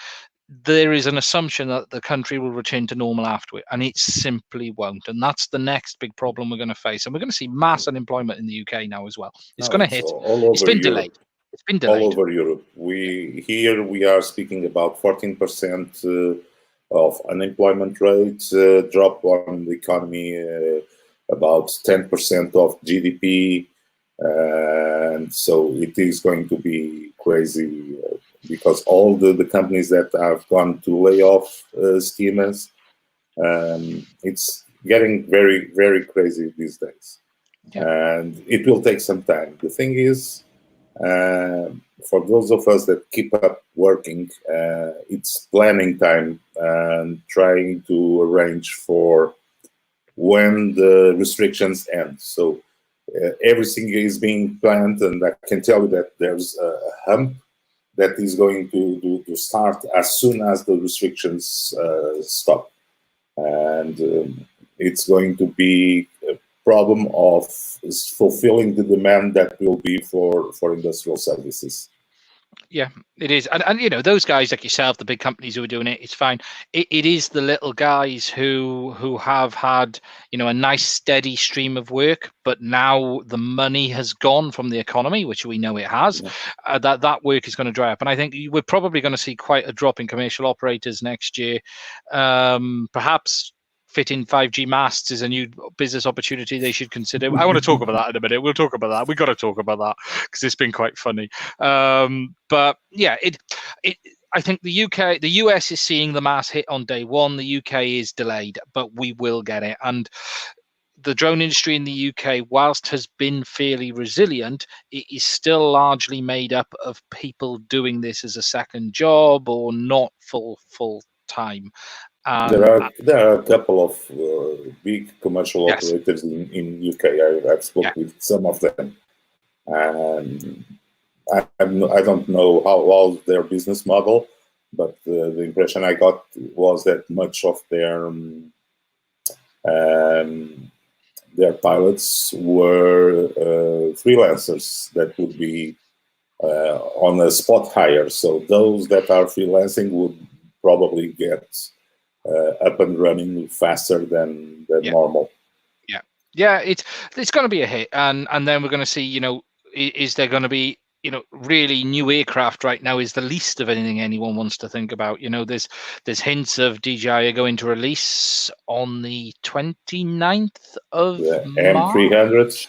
there is an assumption that the country will return to normal after it, and it simply won't. And that's the next big problem we're going to face. And we're going to see mass unemployment in the UK now as well. It's going to hit. It's been delayed. It's been delayed. All over Europe. We are speaking about 14% of unemployment rate, drop on the economy, about 10% of GDP, and so it is going to be crazy because all the companies that have gone to layoff schemes, it's getting very, very crazy these days, and it will take some time. The thing is, for those of us that keep up working, it's planning time and trying to arrange for when the restrictions end. So everything is being planned, and I can tell you that there's a hump that is going to start as soon as the restrictions stop. And it's going to be a problem of fulfilling the demand that will be for industrial services. Yeah, it is. And you know, those guys like yourself, the big companies who are doing it, it's fine. It is the little guys who have had, you know, a nice steady stream of work, but now the money has gone from the economy, which we know it has. That work is going to dry up. And I think we're probably going to see quite a drop in commercial operators next year. Perhaps fitting 5G masts is a new business opportunity they should consider. I want to talk about that in a minute. We'll talk about that. We've got to talk about that because it's been quite funny. But yeah, I think the US is seeing the mass hit on day one. The UK is delayed, but we will get it. And the drone industry in the UK, whilst has been fairly resilient, it is still largely made up of people doing this as a second job or not full time. There are a couple of big commercial operators in UK. I've spoken with some of them, and I don't know how their business model, but the impression I got was that much of their pilots were freelancers that would be on a spot hire. So those that are freelancing would probably get up and running faster than normal. Yeah, it's going to be a hit, and then we're going to see, you know, is there going to be, you know, really new aircraft right now is the least of anything anyone wants to think about. You know, there's hints of DJI are going to release on the 29th of March. M300.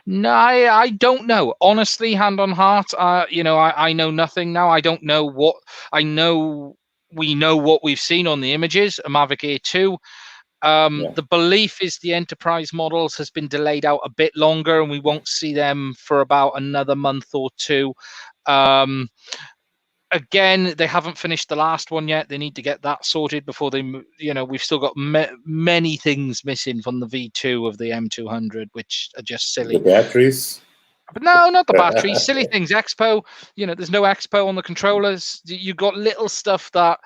No, I don't know. Honestly, hand on heart, you know, I know nothing now. I don't know what I know. We know what we've seen on the images, a Mavic Air 2. The belief is the enterprise models has been delayed out a bit longer, and we won't see them for about another month or two. Again, they haven't finished the last one yet. They need to get that sorted before they, you know, we've still got many things missing from the V2 of the M200, which are just silly. The batteries? But no, not the battery. Silly things. Expo, you know, there's no Expo on the controllers. You got little stuff that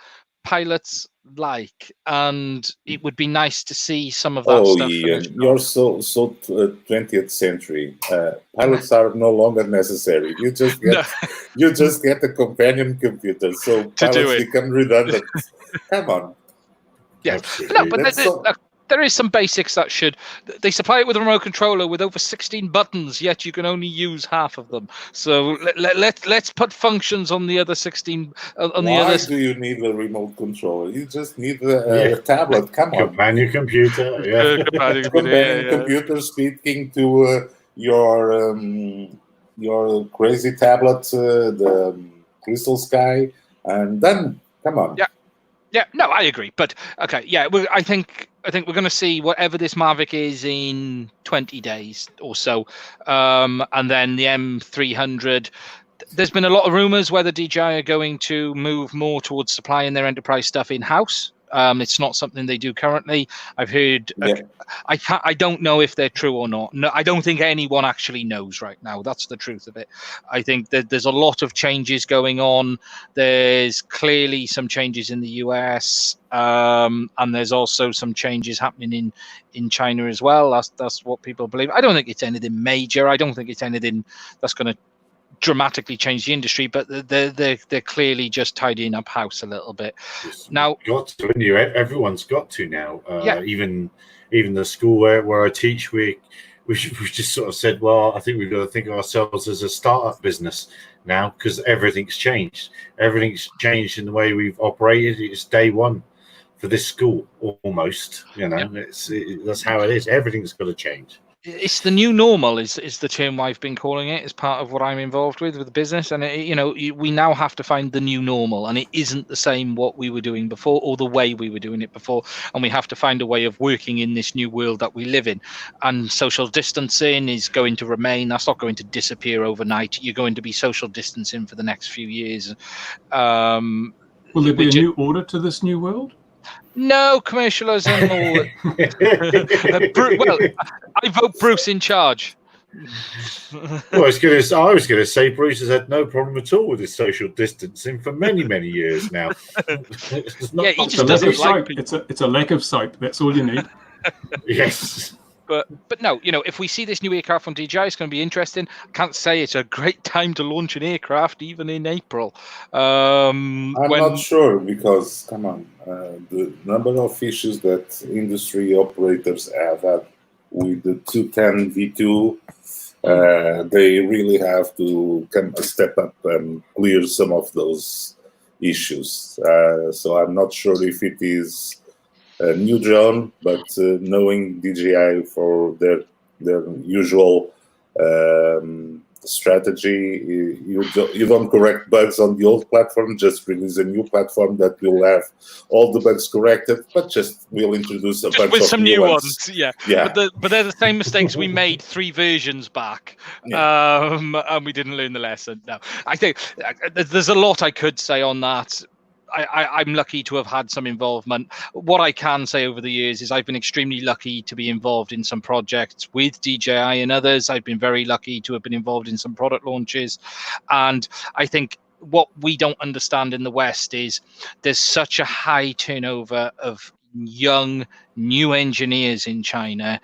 pilots like, and it would be nice to see some of that stuff. Ian, you're so 20th century. Pilots are no longer necessary. You just get a companion computer, so pilots become redundant. Come on. Yeah, no, but there is some basics that they supply it with a remote controller with over 16 buttons, yet you can only use half of them. So let's put functions on the other 16. Why do you need a remote controller? You just need a tablet. Come on. Companion computer. Yeah. Companion computer speaking to your crazy tablet, the Crystal Sky, and then come on. Yeah, no, I agree. But okay, yeah, I think we're going to see whatever this Mavic is in 20 days or so, and then the M300. There's been a lot of rumors whether DJI are going to move more towards supplying their enterprise stuff in house. It's not something they do currently. I've heard. I don't know if they're true or not. No, I don't think anyone actually knows right now. That's the truth of it. I think that there's a lot of changes going on. There's clearly some changes in the US, and there's also some changes happening in China as well. That's what people believe. I don't think it's anything major. I don't think it's anything that's going to dramatically change the industry, but they're clearly just tidying up house a little bit. Now, everyone's got to now. Even the school where I teach, we just sort of said, well, I think we've got to think of ourselves as a startup business now, because everything's changed. Everything's changed in the way we've operated. It's day one for this school almost. You know, that's how it is. Everything's got to change. It's the new normal is the term I've been calling it as part of what I'm involved with the business. And, we now have to find the new normal, and it isn't the same what we were doing before or the way we were doing it before. And we have to find a way of working in this new world that we live in. And social distancing is going to remain. That's not going to disappear overnight. You're going to be social distancing for the next few years. Will there be a new order to this new world? No commercialism. Well, I vote Bruce in charge. Well, I was going to say Bruce has had no problem at all with his social distancing for many, many years now. He just doesn't like people. It's a lack of soap. That's all you need. Yes. But no, if we see this new aircraft from DJI, it's going to be interesting. I can't say it's a great time to launch an aircraft, even in April. I'm not sure, because, come on, the number of issues that industry operators have had with the 210 V2, they really have to step up and clear some of those issues. So I'm not sure if it is a new drone, but knowing DJI for their usual strategy, you don't correct bugs on the old platform, just release a new platform that will have all the bugs corrected, but just will introduce a bunch with of some new ones. Yeah. But they're the same mistakes we made 3 versions back, and we didn't learn the lesson. No, I think there's a lot I could say on that. I'm lucky to have had some involvement. What I can say over the years is I've been extremely lucky to be involved in some projects with DJI and others. I've been very lucky to have been involved in some product launches. And I think what we don't understand in the West is there's such a high turnover of young, new engineers in China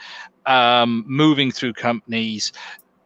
moving through companies.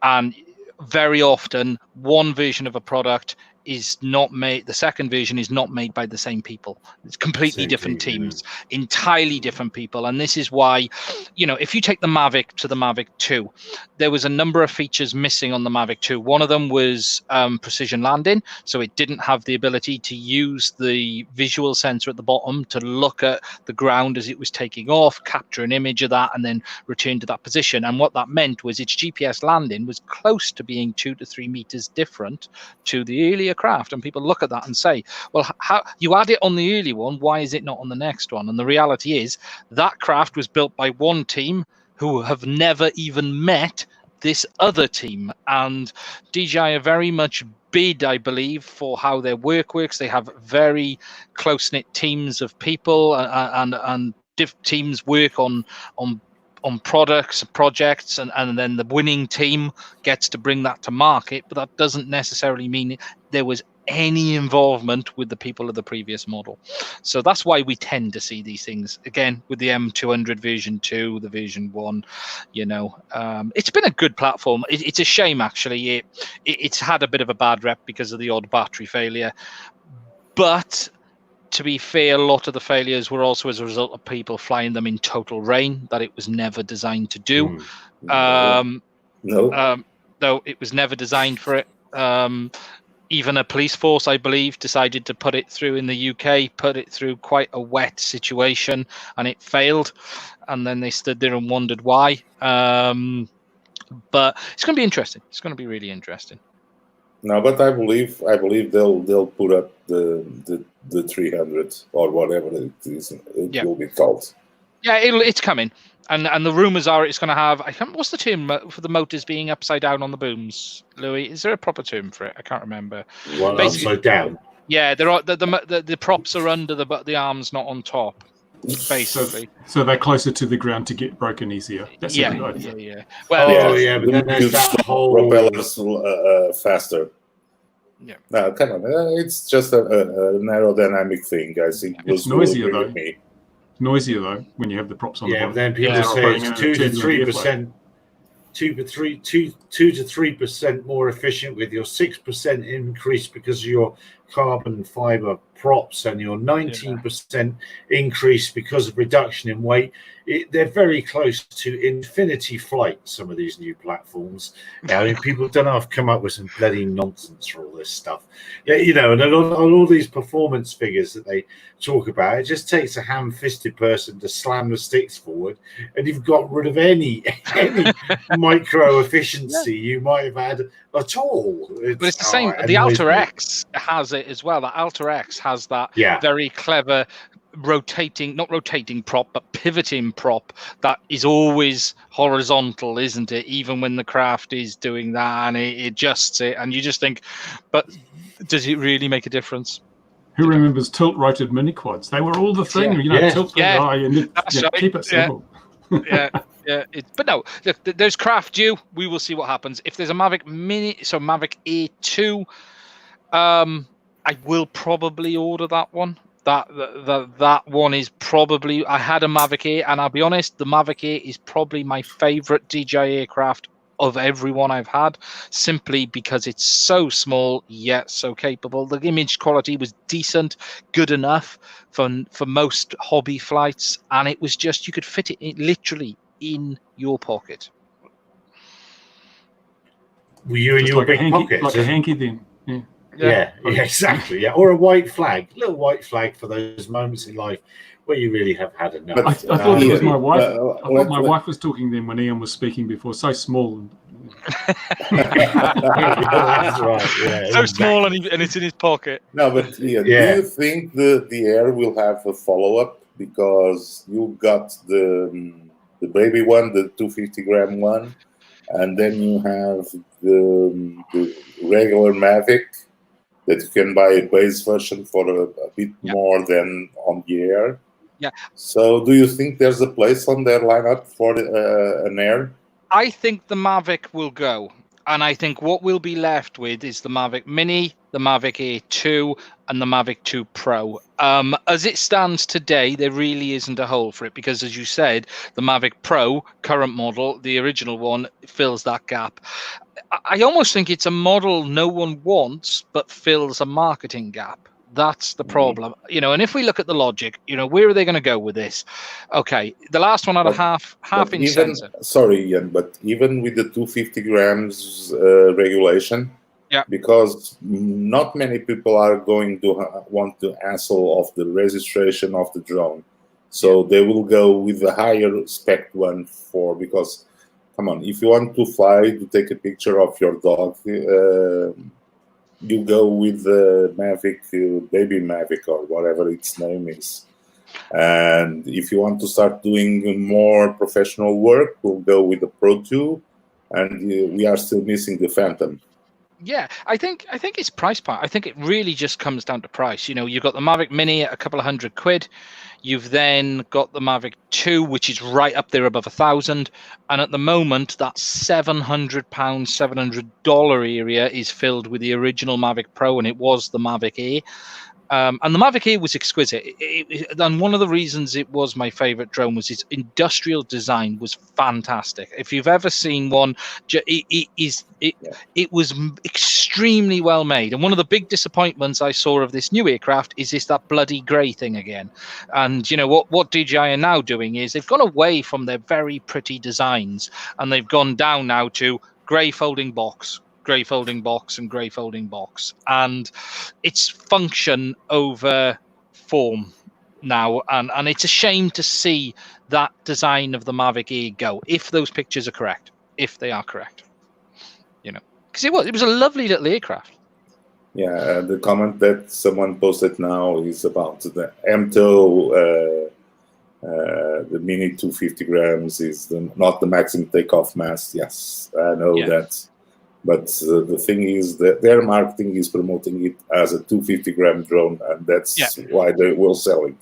And very often, one version of a product is not made. The second version is not made by the same people. It's completely different teams, entirely different people. And this is why, if you take the Mavic to the Mavic 2, there was a number of features missing on the Mavic 2. One of them was precision landing. So it didn't have the ability to use the visual sensor at the bottom to look at the ground as it was taking off, capture an image of that, and then return to that position. And what that meant was its GPS landing was close to being 2 to 3 meters different to the earlier craft. And people look at that and say, well, how you had it on the early one, why is it not on the next one? And the reality is that craft was built by one team who have never even met this other team. And DJI are very much bid, I believe, for how their work works. They have very close-knit teams of people, and teams work on projects, and then the winning team gets to bring that to market. But that doesn't necessarily mean there was any involvement with the people of the previous model. So that's why we tend to see these things again with the M200 version 2, the version 1. It's been a good platform. It's a shame, actually. It's had a bit of a bad rep because of the odd battery failure, but to be fair, a lot of the failures were also as a result of people flying them in total rain that it was never designed to do. No, it was never designed for it. Even a police force, I believe, decided to put it through in the UK, put it through quite a wet situation, and it failed. And then they stood there and wondered why. But it's going to be interesting. It's going to be really interesting. No, but I believe they'll put up the 300 or whatever it is. It will be called. Yeah, it's coming. And the rumors are it's going to have, what's the term for the motors being upside down on the booms, Louis? Is there a proper term for it? I can't remember. Well, upside down. Yeah, the props are under the arms, not on top, basically. So they're closer to the ground to get broken easier. That's yeah. Well, but then there's that whole propellers faster. Yeah. No, come on. It's just a aerodynamic thing. I think it's noisier though. Noisier though when you have the props on. Yeah, but then people say it's 2 to 3%, 2 to 3% more efficient with your 6% increase because of your carbon fiber props and your 19% increase because of reduction in weight. They're very close to infinity flight, some of these new platforms. I mean, people don't know, have come up with some bloody nonsense for all this stuff. And on all these performance figures that they talk about, it just takes a ham-fisted person to slam the sticks forward, and you've got rid of any micro efficiency you might have had at all. But it's the same. The Alta X has it as well. The Alta X has that very clever pivoting prop that is always horizontal, isn't it? Even when the craft is doing that, and it adjusts it, and you just think, but does it really make a difference? Who remembers tilt-rotated mini quads? They were all the thing, tilt the eye and keep it simple. But no, look, there's craft due. We will see what happens. If there's a Mavic Mini, so Mavic A2, I will probably order that one. That one is probably. I had a Mavic 8, and I'll be honest, the Mavic 8 is probably my favorite DJI aircraft of everyone I've had, simply because it's so small yet so capable. The image quality was decent, good enough for most hobby flights, and it was just, you could fit it literally in your pocket. Were you in your big pocket? Like a hanky then. Yeah, exactly. Yeah, or a white flag, little white flag for those moments in life where you really have had enough. I thought it was my wife. I thought my wife was talking then when Ian was speaking before. So small. That's right. Yeah, so small, and it's in his pocket. No, but do you think the Air will have a follow-up? Because you got the baby one, the 250-gram one, and then you have the regular Mavic that you can buy a base version for a bit more than on the Air. Yeah. So do you think there's a place on their lineup for an Air? I think the Mavic will go. And I think what we'll be left with is the Mavic Mini, the Mavic Air 2, and the Mavic 2 Pro. As it stands today, there really isn't a hole for it because, as you said, the Mavic Pro, current model, the original one, fills that gap. I almost think it's a model no one wants, but fills a marketing gap. That's the problem, and if we look at the logic, where are they going to go with this? Okay, the last one had a half-inch sensor. Sorry, Ian, but even with the 250 grams regulation, yeah, because not many people are going to want to hassle of the registration of the drone, so they will go with the higher spec one because, come on, if you want to fly to take a picture of your dog, you go with the Mavic, baby Mavic, or whatever its name is. And if you want to start doing more professional work, we'll go with the Pro 2, and we are still missing the Phantom. Yeah, I think it's price point. I think it really just comes down to price. You've got the Mavic Mini at a couple of £100. You've then got the Mavic 2, which is right up there above $1,000. And at the moment, that £700, $700 area is filled with the original Mavic Pro, and it was the Mavic Air. And the Mavic Air was exquisite. And one of the reasons it was my favorite drone was its industrial design was fantastic. If you've ever seen one, it was extremely well made. And one of the big disappointments I saw of this new aircraft is that bloody grey thing again. And what DJI are now doing is they've gone away from their very pretty designs, and they've gone down now to grey folding box, grey folding box, and grey folding box, and it's function over form now, and it's a shame to see that design of the Mavic Air go, if those pictures are correct, if they are correct, because it was a lovely little aircraft. Yeah, the comment that someone posted now is about the MTO. The Mini 250 grams is not the maximum takeoff mass. Yes, I know that. But the thing is that their marketing is promoting it as a 250-gram drone, and that's why they will sell it.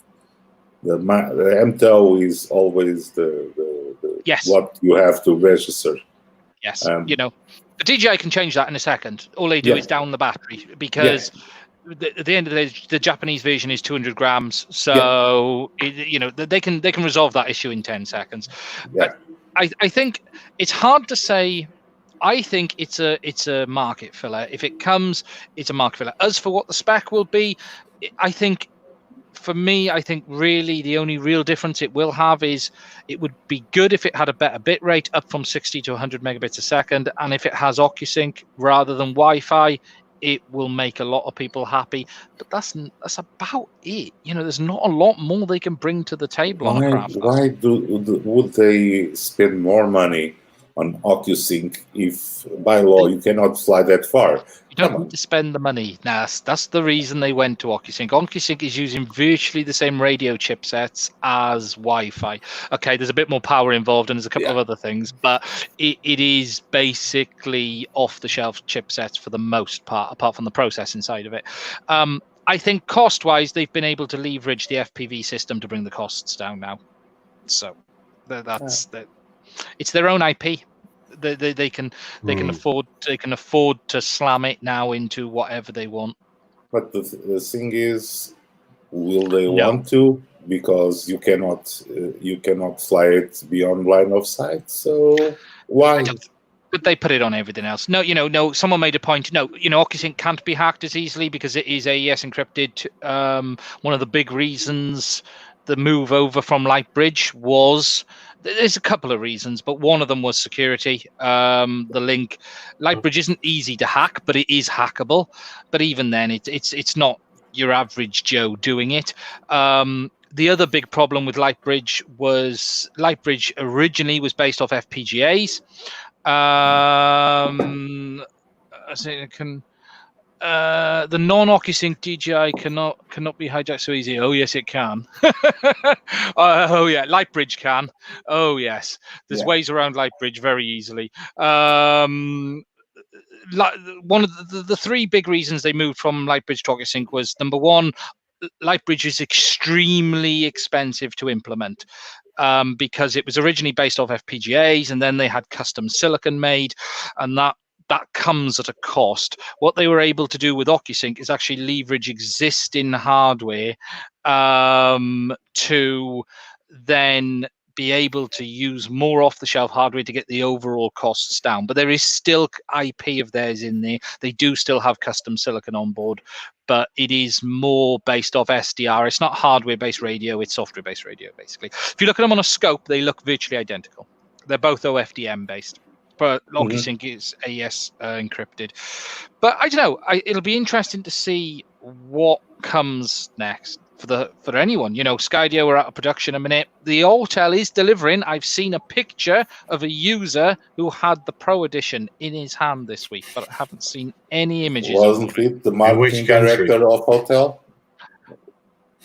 The MTO is always the what you have to register. Yes, the DJI can change that in a second. All they do is down the battery, because at the end of the day, the Japanese version is 200 grams. So they can resolve that issue in 10 seconds. Yeah. I think it's hard to say. I think it's a market filler. If it comes, it's a market filler. As for what the spec will be, I think, for me, I think really the only real difference it will have is it would be good if it had a better bit rate, up from 60 to 100 megabits a second. And if it has OcuSync rather than Wi-Fi, it will make a lot of people happy. But that's about it. There's not a lot more they can bring to the table on a craft. Why would they spend more money on OcuSync if by law you cannot fly that far? You don't need to spend the money. That's the reason they went to OcuSync. OcuSync is using virtually the same radio chipsets as Wi-Fi. Okay, there's a bit more power involved, and there's a couple of other things, but it is basically off-the-shelf chipsets for the most part, apart from the processing side of it. I think cost-wise, they've been able to leverage the FPV system to bring the costs down now. So that's it's their own IP. They can afford to slam it now into whatever they want. But the thing is, will they want to? Because you cannot fly it beyond line of sight. So why? But they put it on everything else. No. Someone made a point. No, OcuSync can't be hacked as easily because it is AES encrypted. One of the big reasons the move over from Lightbridge was. There's a couple of reasons, but one of them was security. The link, Lightbridge isn't easy to hack, but it is hackable. But even then, it's not your average Joe doing it. The other big problem with Lightbridge was Lightbridge originally was based off FPGAs. I think it can. The non-OcuSync DJI cannot be hijacked so easy. Oh yes, it can. Oh yeah, Lightbridge can. Oh yes, there's ways around Lightbridge very easily. One of the three big reasons they moved from Lightbridge to OcuSync was, number one, Lightbridge is extremely expensive to implement. Because it was originally based off FPGAs, and then they had custom silicon made, and that that comes at a cost. What they were able to do with OcuSync is actually leverage existing hardware to then be able to use more off-the-shelf hardware to get the overall costs down. But there is still IP of theirs in there. They do still have custom silicon on board, but it is more based off SDR. It's not hardware-based radio, it's software-based radio, basically. If you look at them on a scope, they look virtually identical. They're both OFDM-based. But OcuSync is AES encrypted. But I don't know. It'll be interesting to see what comes next for anyone. You know, Skydio are out of production a minute. The Autel is delivering. I've seen a picture of a user who had the Pro Edition in his hand this week, but I haven't seen any images. Wasn't it the marketing director of Autel?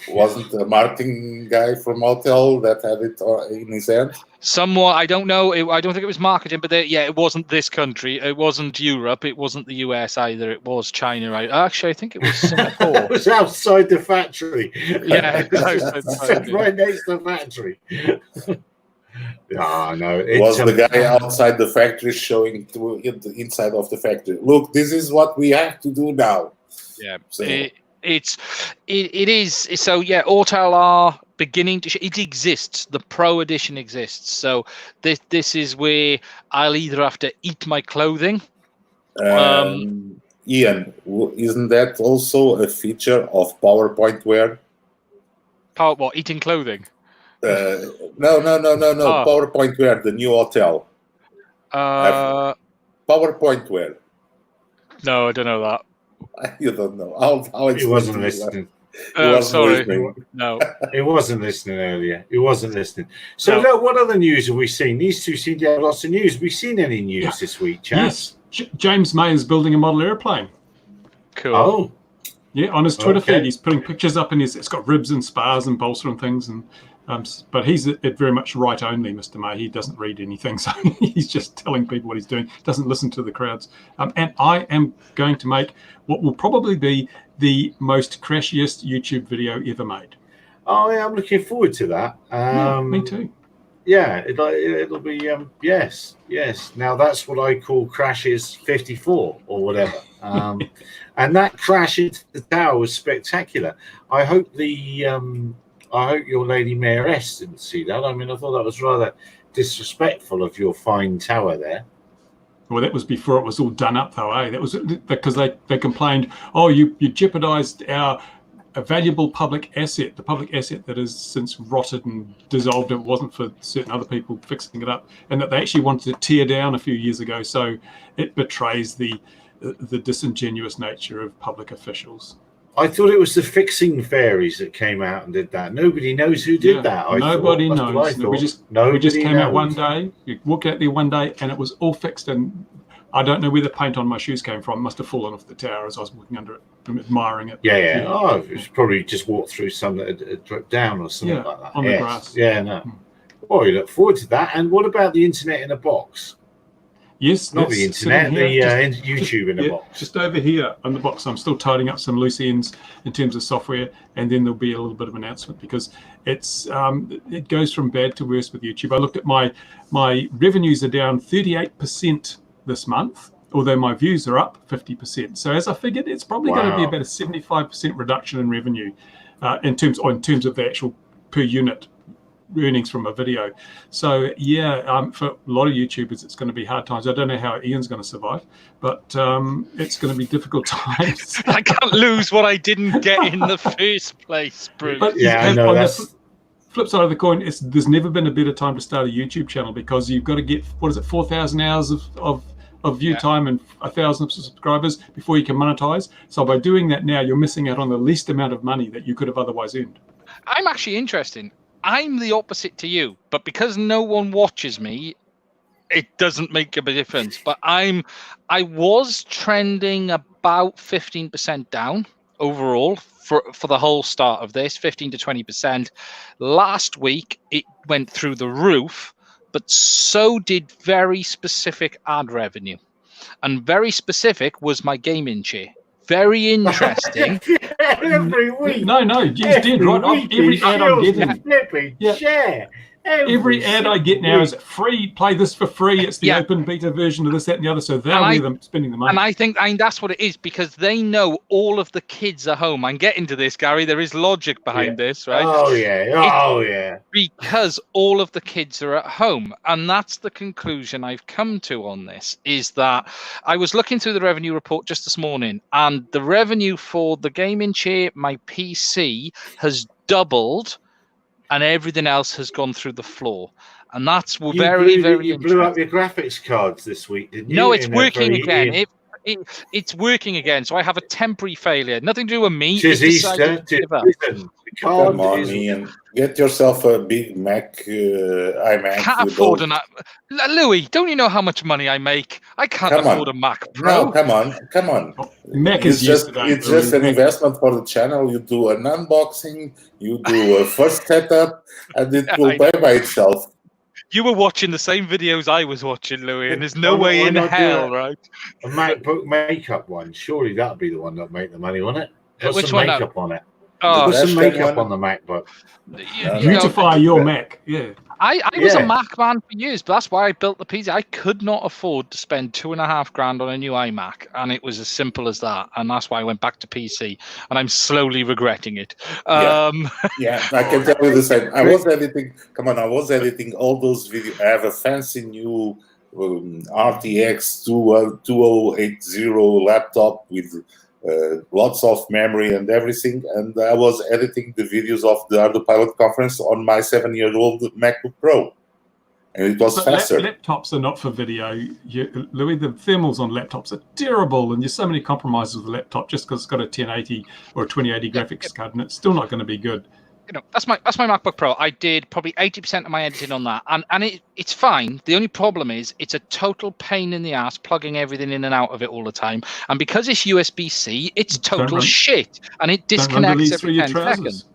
Wasn't the marketing guy from Autel that had it in his hand? Someone, I don't know. I don't think it was marketing, but it wasn't this country. It wasn't Europe. It wasn't the US either. It was China. Right? Actually, I think it was Singapore. It was outside the factory. Yeah, right next to the factory. No. It was the guy outside the factory showing to the inside of the factory. Look, this is what we have to do now. Yeah. So. It is. So yeah, Autel are beginning to. It exists. The Pro Edition exists. So this is where I'll either have to eat my clothing. Ian, isn't that also a feature of PowerPointware? What? Eating clothing? No. PowerPointware, the new Autel. PowerPointware. No, I don't know that. You don't know. I'll he wasn't listening. Sorry. Listening. No. He wasn't listening earlier. He wasn't listening. So, look, what other news have we seen? These two seem to have lots of news. Have we seen any news this week, chaps? Yes. James May is building a model airplane. Cool. Oh. Yeah, on his Twitter feed, he's putting pictures up, and it's got ribs and spars and bolster and things. And but he's very much right only, Mr. May. He doesn't read anything, so he's just telling people what he's doing. Doesn't listen to the crowds. And I am going to make what will probably be the most crashiest YouTube video ever made. Oh, yeah, I'm looking forward to that. Me too. Yeah, it'll be yes. Now that's what I call crashes 54 or whatever. And that crash into the tower was spectacular. I hope your Lady Mayoress didn't see that. I mean, I thought that was rather disrespectful of your fine tower there. Well, that was before it was all done up, though, eh? That was because they complained, oh, you jeopardised a valuable public asset, the public asset that has since rotted and dissolved. It wasn't for certain other people fixing it up, and that they actually wanted to tear down a few years ago. So it betrays the disingenuous nature of public officials. I thought it was the fixing fairies that came out and did that. Nobody knows who did that. Nobody knows. We just came out one day. You walked out there one day, and it was all fixed. And I don't know where the paint on my shoes came from. It must have fallen off the tower as I was walking under it, admiring it. Yeah. Oh, it was probably just walked through some that had dropped down or something like that. On the grass. Yeah, no. Oh, you look forward to that. And what about the internet in a box? Yes, not the internet, YouTube in a box. Just over here on the box. I'm still tidying up some loose ends in terms of software, and then there'll be a little bit of announcement because it goes from bad to worse with YouTube. I looked at my revenues are down 38% this month, although my views are up 50%. So as I figured, it's probably going to be about a 75% reduction in revenue in terms of the actual per unit earnings from a video. So for a lot of YouTubers, it's going to be hard times. I don't know how Ian's going to survive, but it's going to be difficult times. I can't lose what I didn't get in the first place, Bruce. But the flip side of the coin is there's never been a better time to start a YouTube channel because you've got to get 4,000 hours of view time and 1,000 subscribers before you can monetize. So by doing that now, you're missing out on the least amount of money that you could have otherwise earned. I'm actually interested. I'm the opposite to you, but because no one watches me, it doesn't make a big difference. But I was trending about 15% down overall for the whole start of this, 15 to 20%. Last week, it went through the roof, but so did very specific ad revenue. And very specific was my gaming chair. Very interesting. Every week. No, you did right. Every ad I'm getting. Chair. Every ad I get now is free. Play this for free. It's the open beta version of this, that, and the other. So they're really spending the money. And I think that's what it is, because they know all of the kids are home. I'm getting to this, Gary. There is logic behind this, right? Oh yeah. Because all of the kids are at home. And that's the conclusion I've come to on this, is that I was looking through the revenue report just this morning, and the revenue for the gaming chair, my PC, has doubled, and everything else has gone through the floor. And that's very interesting. You blew up your graphics cards this week, didn't you? No, it's working again. It's working again. So I have a temporary failure. Nothing to do with me. Tis Easter. Come on, Ian. Get yourself a big Mac iMac. Can't afford an Louis, don't you know how much money I make? I can't afford a Mac Pro. No, come on. Mac is it's just an investment for the channel. You do an unboxing, you do a first setup, and it will pay by itself. You were watching the same videos I was watching, Louis, and there's no way in hell, right? A MacBook makeup one. Surely that'll be the one that'll make the money, won't it? Put Which some one? makeup on it. Oh, put some makeup on the MacBook. Beautify your Mac. Yeah. I was a Mac man for years, but that's why I built the PC. I could not afford to spend $2,500 on a new iMac, and it was as simple as that. And that's why I went back to PC, and I'm slowly regretting it. I can tell you the same. I was editing all those videos. I have a fancy new RTX 2080 laptop with lots of memory and everything, and I was editing the videos of the ArduPilot conference on my 7-year-old MacBook Pro, and it was faster. Laptops are not for video, Louis. The thermals on laptops are terrible, and there's so many compromises with the laptop just because it's got a 1080 or a 2080 graphics card, and it's still not going to be good. That's my MacBook Pro. I did probably 80% of my editing on that, and it's fine. The only problem is it's a total pain in the ass plugging everything in and out of it all the time, and because it's USB-C, it's total shit, and it disconnects every 10 seconds.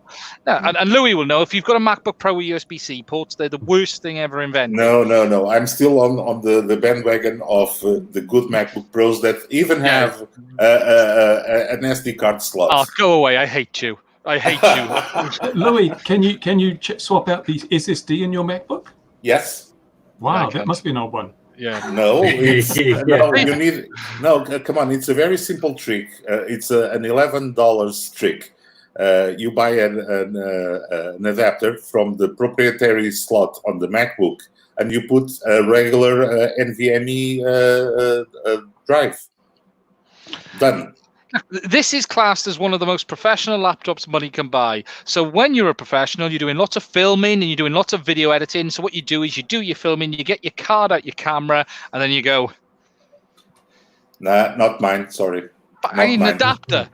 No, and Louis will know, if you've got a MacBook Pro with USB-C ports, they're the worst thing ever invented. No. I'm still on the bandwagon of the good MacBook Pros that even have an SD card slot. Oh, go away! I hate you. I hate you. Louis, can you swap out the SSD in your MacBook? Yes. Wow, that must be an old one. Yeah. No, come on. It's a very simple trick. It's an $11 trick. You buy an adapter from the proprietary slot on the MacBook, and you put a regular NVMe drive. Done. This is classed as one of the most professional laptops money can buy. So when you're a professional, you're doing lots of filming and you're doing lots of video editing. So what you do is you do your filming, you get your card out your camera, and then you go. Nah, not mine. Sorry. I need an adapter.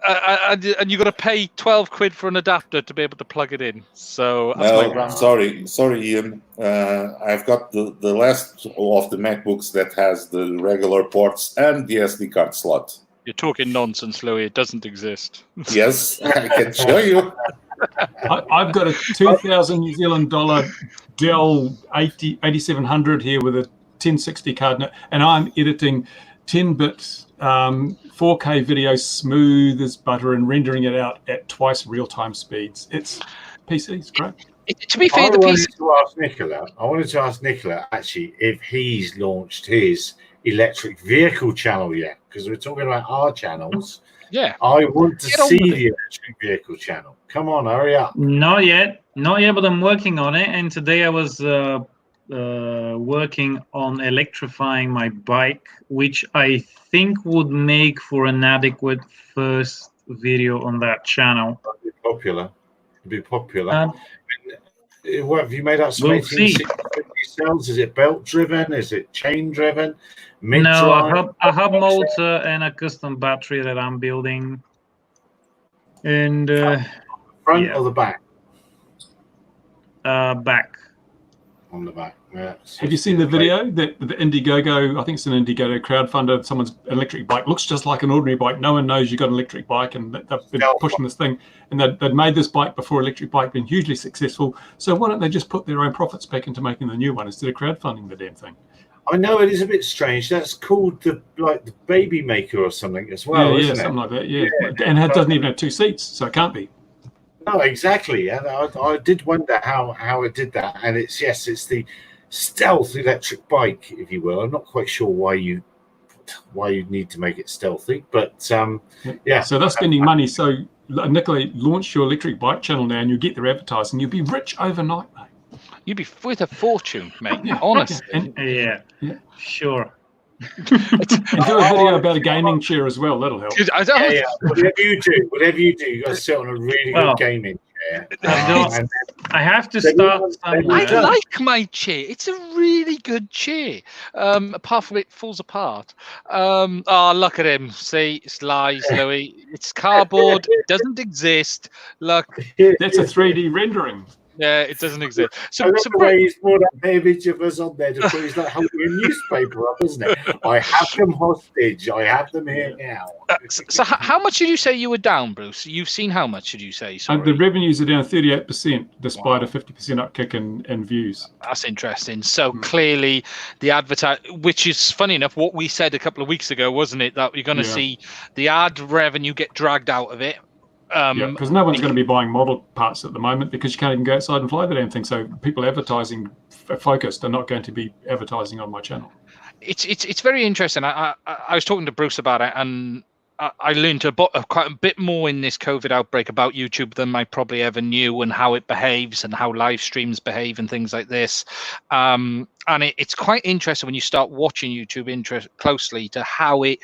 And you got to pay 12 quid for an adapter to be able to plug it in. So sorry, Ian. I've got the last of the MacBooks that has the regular ports and the SD card slot. You're talking nonsense, Louis. It doesn't exist. Yes, I can show you. I've got a 2,000 New Zealand dollar Dell 8700 here with a 1060 card, and I'm editing 10-bit 4K video smooth as butter and rendering it out at twice real-time speeds. It's PC's great. To be fair, I wanted to ask Nicola actually if he's launched his electric vehicle channel yet, because we're talking about our channels. Yeah, I want to see the electric vehicle channel. Come on, hurry up. Not yet, but I'm working on it. And today I was working on electrifying my bike, which I think would make for an adequate first video on that channel. It'd be popular. What have you made up? We'll see. Cells? Is it belt driven? Is it chain driven? No, a hub motor and a custom battery that I'm building. And front or the back? Back. On the back. Yeah. Have you seen the video that the Indiegogo? I think it's an Indiegogo crowdfunder. Someone's electric bike looks just like an ordinary bike. No one knows you've got an electric bike, and they've been pushing this thing. And they'd made this bike before electric bike, been hugely successful. So why don't they just put their own profits back into making the new one instead of crowdfunding the damn thing? I know it is a bit strange. That's called the baby maker or something as well, isn't it? Something like that. Yeah, and it doesn't even have 2 seats, so it can't be. No, exactly. And I did wonder how it did that. And it's the stealth electric bike, if you will. I'm not quite sure why you need to make it stealthy, but yeah. So they're spending money. So Nicola, launch your electric bike channel now, and you get their advertising. You'll be rich overnight, mate. You'd be worth a fortune, mate. Yeah. Honestly. Yeah, sure. And do a video about a gaming chair as well. That'll help. Yeah. Whatever you do, you got to sit on a really good gaming chair. I have to start somewhere. I like my chair. It's a really good chair. Apart from it falls apart. Oh, look at him. See, it's lies, Louis. It's cardboard. It doesn't exist. Look. That's a 3D rendering. Yeah, it doesn't exist. So the way he's brought up the image of us on there to put he's like holding a newspaper up, isn't it? I have them hostage. I have them here now. So how much did you say you were down, Bruce? You've seen how much did you say? Sorry. The revenues are down 38%, despite a 50% upkick in views. That's interesting. So clearly, the which is funny enough, what we said a couple of weeks ago, wasn't it? That you're going to see the ad revenue get dragged out of it. Because no one's going to be buying model parts at the moment because you can't even go outside and fly the damn thing. So people advertising focused are not going to be advertising on my channel. It's very interesting. I was talking to Bruce about it, and I learned quite a bit more in this COVID outbreak about YouTube than I probably ever knew, and how it behaves and how live streams behave and things like this. And it's quite interesting when you start watching YouTube closely to how it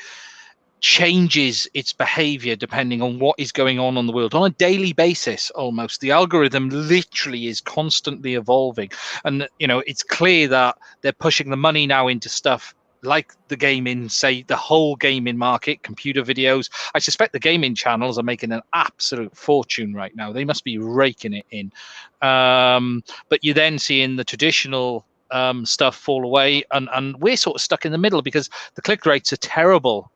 changes its behavior depending on what is going on the world on a daily basis. Almost the algorithm literally is constantly evolving, and it's clear that they're pushing the money now into stuff like the gaming, say the whole gaming market, computer videos. I suspect the gaming channels are making an absolute fortune right now. They must be raking it in. But you then see in the traditional stuff fall away, and we're sort of stuck in the middle because the click rates are terrible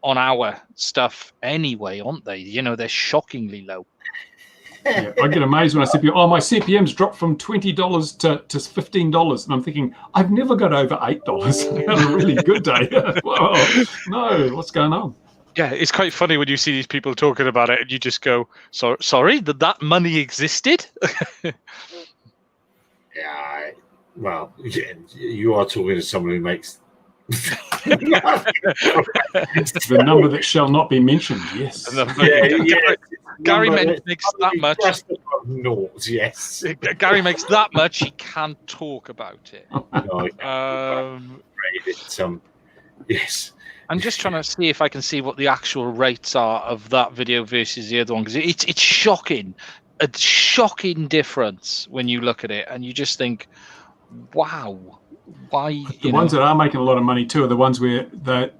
on our stuff anyway, aren't they? They're shockingly low. Yeah, I get amazed when I see people, my CPM's dropped from $20 to $15. And I'm thinking, I've never got over $8. I had a really good day. Whoa, no, what's going on? Yeah, it's quite funny when you see these people talking about it and you just go, sorry, that money existed? Yeah, well, you are talking to someone who makes the number that shall not be mentioned. Yes. Gary makes that much. Naught, yes. Gary makes that much. He can't talk about it. Yes. I'm just trying to see if I can see what the actual rates are of that video versus the other one, because it's shocking, a shocking difference when you look at it, and you just think, wow. Why the ones that are making a lot of money too are the ones where the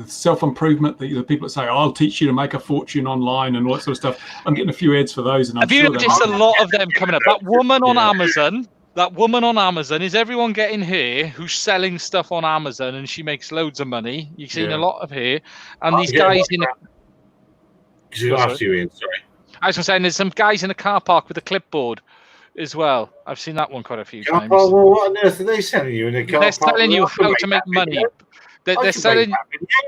self-improvement, the people that say, I'll teach you to make a fortune online and all that sort of stuff. I'm getting a few ads for those, and have you noticed a lot of them coming up? That woman on Amazon, is everyone getting her who's selling stuff on Amazon, and she makes loads of money? You've seen a lot of her, and these guys in after you, Ian, sorry. I was going to say, and there's some guys in a car park with a clipboard as well. I've seen that one quite a few times. Well, what on earth are they selling you in a car park? They're telling you how to make money. They're selling.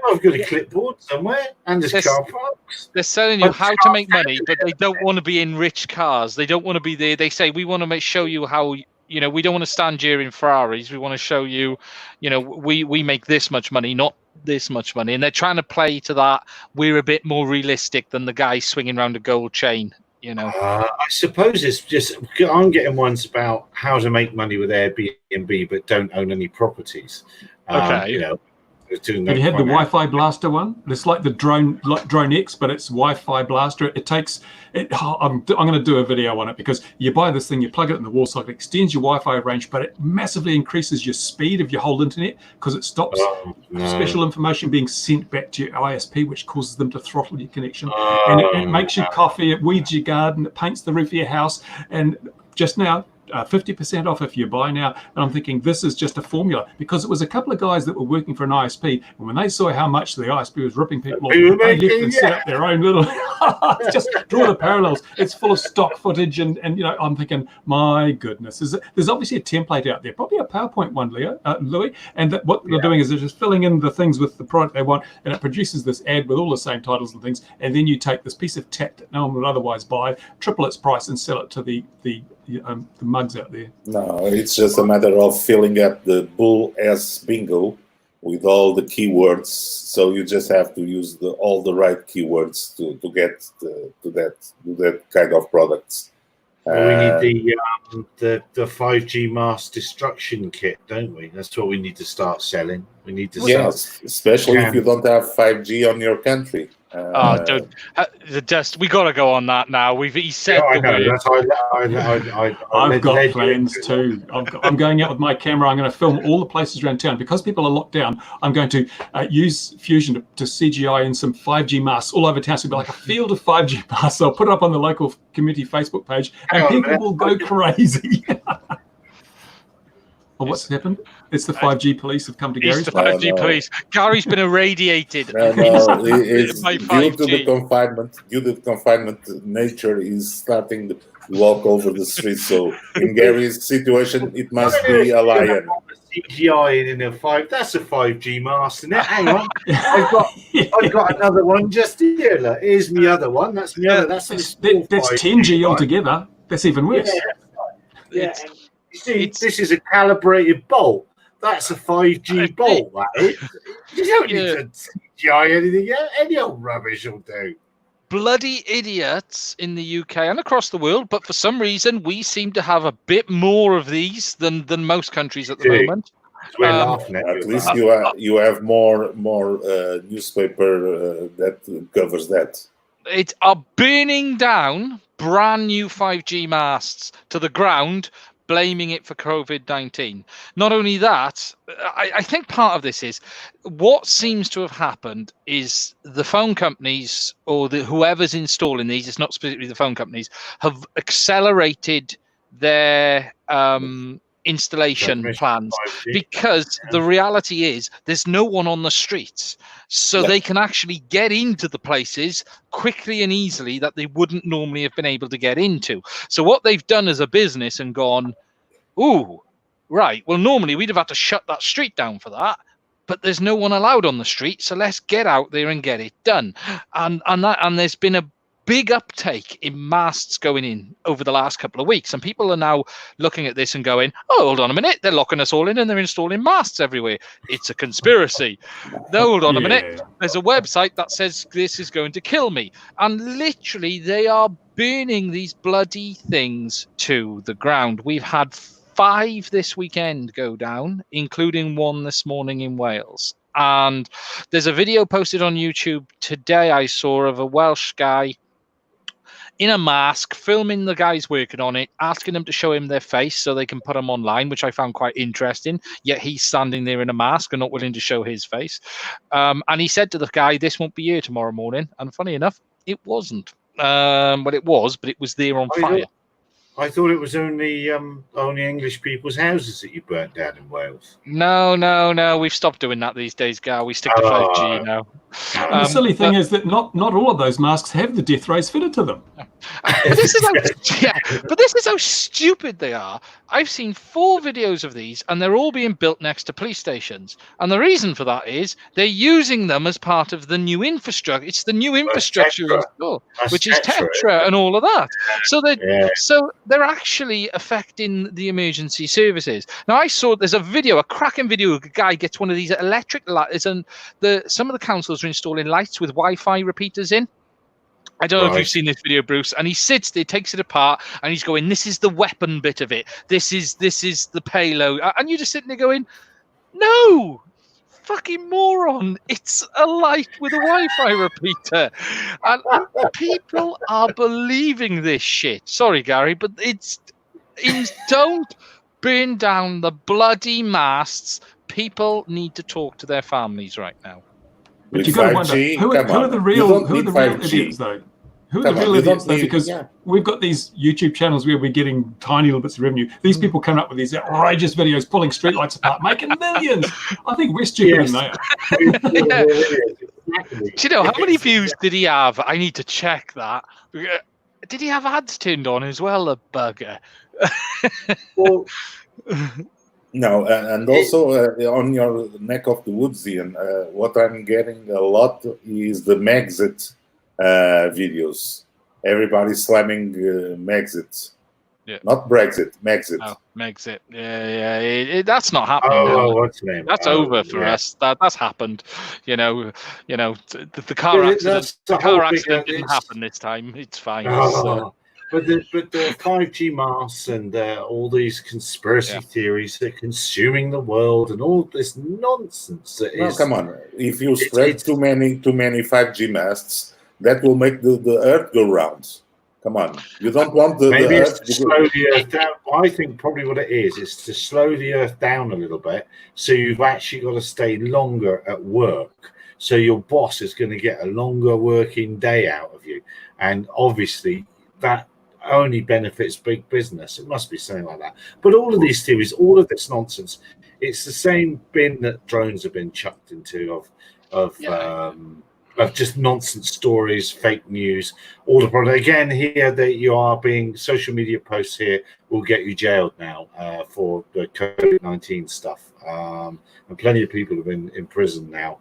I've got a clipboard somewhere, and there's car parks. They're selling you how to make money, but they don't want to be in rich cars. They don't want to be there. They say, we want to show you how. We don't want to stand here in Ferraris. We want to show you, we make this much money, not this much money. And they're trying to play to that. We're a bit more realistic than the guy swinging around a gold chain. I suppose it's just, I'm getting ones about how to make money with Airbnb but don't own any properties. Okay. Have you had the Wi-Fi blaster one? It's like the drone X, but it's Wi-Fi blaster. I'm going to do a video on it, because you buy this thing, you plug it in the wall socket, it extends your Wi-Fi range, but it massively increases your speed of your whole internet, because it stops special information being sent back to your ISP, which causes them to throttle your connection. And it makes your coffee, it weeds your garden, it paints the roof of your house. And just now, 50% off if you buy now. And I'm thinking this is just a formula, because it was a couple of guys that were working for an ISP, and when they saw how much the ISP was ripping people off, they left and set up their own little. Just draw the parallels. It's full of stock footage, and I'm thinking, my goodness, there's obviously a template out there, probably a PowerPoint one, Louis, and what they're doing is they're just filling in the things with the product they want, and it produces this ad with all the same titles and things, and then you take this piece of tech that no one would otherwise buy, triple its price, and sell it to the mugs out there. No, it's just a matter of filling up the bull ass bingo with all the keywords. So you just have to use all the right keywords to get to that kind of products. Well, we need the 5G mass destruction kit, don't we? That's what we need to start selling. We need to yes, especially if you don't have 5G on your country. The dust. We got to go on that now. He said. I know. I've got plans too. I'm going out with my camera. I'm going to film all the places around town, because people are locked down. I'm going to use Fusion to CGI in some 5G masks all over town. So it'll be like a field of 5G masks. I'll put it up on the local community Facebook page, and people will go crazy. Oh, what's happened? It's the 5G police have come to Gary's. It's the 5G police. Gary's been irradiated. No, it's due to the confinement. Due to the confinement, nature is starting to walk over the streets. So in Gary's situation, it must be a lion. CGI in a 5. That's a 5G mask, isn't it? Hang on, I've got another one just here. Look, here's my other one. That's my other. That's 10G altogether. That's even worse. Yeah. You see, this is a calibrated bolt. That's a 5G bolt, that is. You don't need to CGI anything yet. Any old rubbish will do. Bloody idiots in the UK and across the world, but for some reason we seem to have a bit more of these than most countries at the moment. We're laughing at least you have more newspaper that covers that. It are burning down brand new 5G masts to the ground, blaming it for COVID-19. Not only that, I think part of this is what seems to have happened is the phone companies or whoever's installing these, it's not specifically the phone companies, have accelerated their installation plans, because the reality is there's no one on the streets, so they can actually get into the places quickly and easily that they wouldn't normally have been able to get into. So what they've done as a business and gone, ooh, right, well normally we'd have had to shut that street down for that, but there's no one allowed on the street, so let's get out there and get it done. And there's been a big uptake in masts going in over the last couple of weeks, and people are now looking at this and going, oh, hold on a minute, they're locking us all in and they're installing masts everywhere. It's a conspiracy. No, hold on a minute, there's a website that says this is going to kill me, and literally they are burning these bloody things to the ground. We've had 5 this weekend go down, including one this morning in Wales. And there's a video posted on YouTube today I saw of a Welsh guy in a mask, filming the guys working on it, asking them to show him their face so they can put them online, which I found quite interesting. Yet he's standing there in a mask and not willing to show his face. And he said to the guy, this won't be here tomorrow morning. And funny enough, it wasn't. Well, it was, but it was there on fire. I thought it was only English people's houses that you burnt down in Wales. No. We've stopped doing that these days, Gal. We stick to 5G now. The silly thing is that not all of those masks have the death rays fitted to them. But this is how stupid they are. I've seen 4 videos of these, and they're all being built next to police stations. And the reason for that is they're using them as part of the new infrastructure. It's the new infrastructure, which is Tetra and all of that. So they're actually affecting the emergency services. Now, I saw there's a cracking video. A guy gets one of these electric lights, and some of the councils are installing lights with Wi-Fi repeaters in. I don't know if you've seen this video, Bruce. And he sits there, takes it apart, and he's going, "This is the weapon bit of it. This is the payload." And you're just sitting there going, "No, fucking moron! It's a light with a Wi-Fi repeater." And people are believing this shit. Sorry, Gary, but don't burn down the bloody masts. People need to talk to their families right now. But you got to wonder who are the real idiots, though. Who are the real idiots, though? Because yeah. we've got these YouTube channels where we're getting tiny little bits of revenue. These people come up with these outrageous videos, pulling streetlights apart, making millions. I think we're stupider than they are. Yeah. Do you know how many views did he have? I need to check that. Did he have ads turned on as well, a bugger? Well, no, and also on your neck of the woods, Ian, what I'm getting a lot is the Megxit videos. Everybody slamming Megxit. Yeah. Not Brexit, Megxit. Oh, Megxit. Yeah. That's not happening now. What's the name? That's over for us. That's happened. The car accident. The car accident didn't happen this time. It's fine. But the 5G masks and all these conspiracy theories that are consuming the world and all this nonsense that is. Come on! If you spread too many 5G masts, that will make the Earth go round. Come on! You don't want the Earth to slow the Earth down. I think probably what it is to slow the Earth down a little bit, so you've actually got to stay longer at work. So your boss is going to get a longer working day out of you, and obviously that only benefits big business. It must be something like that. But all of these theories, all of this nonsense, it's the same bin that drones have been chucked into of just nonsense stories, fake news, all the product. Again, here that you are being social media posts here will get you jailed now for the COVID-19 stuff. And plenty of people have been in prison now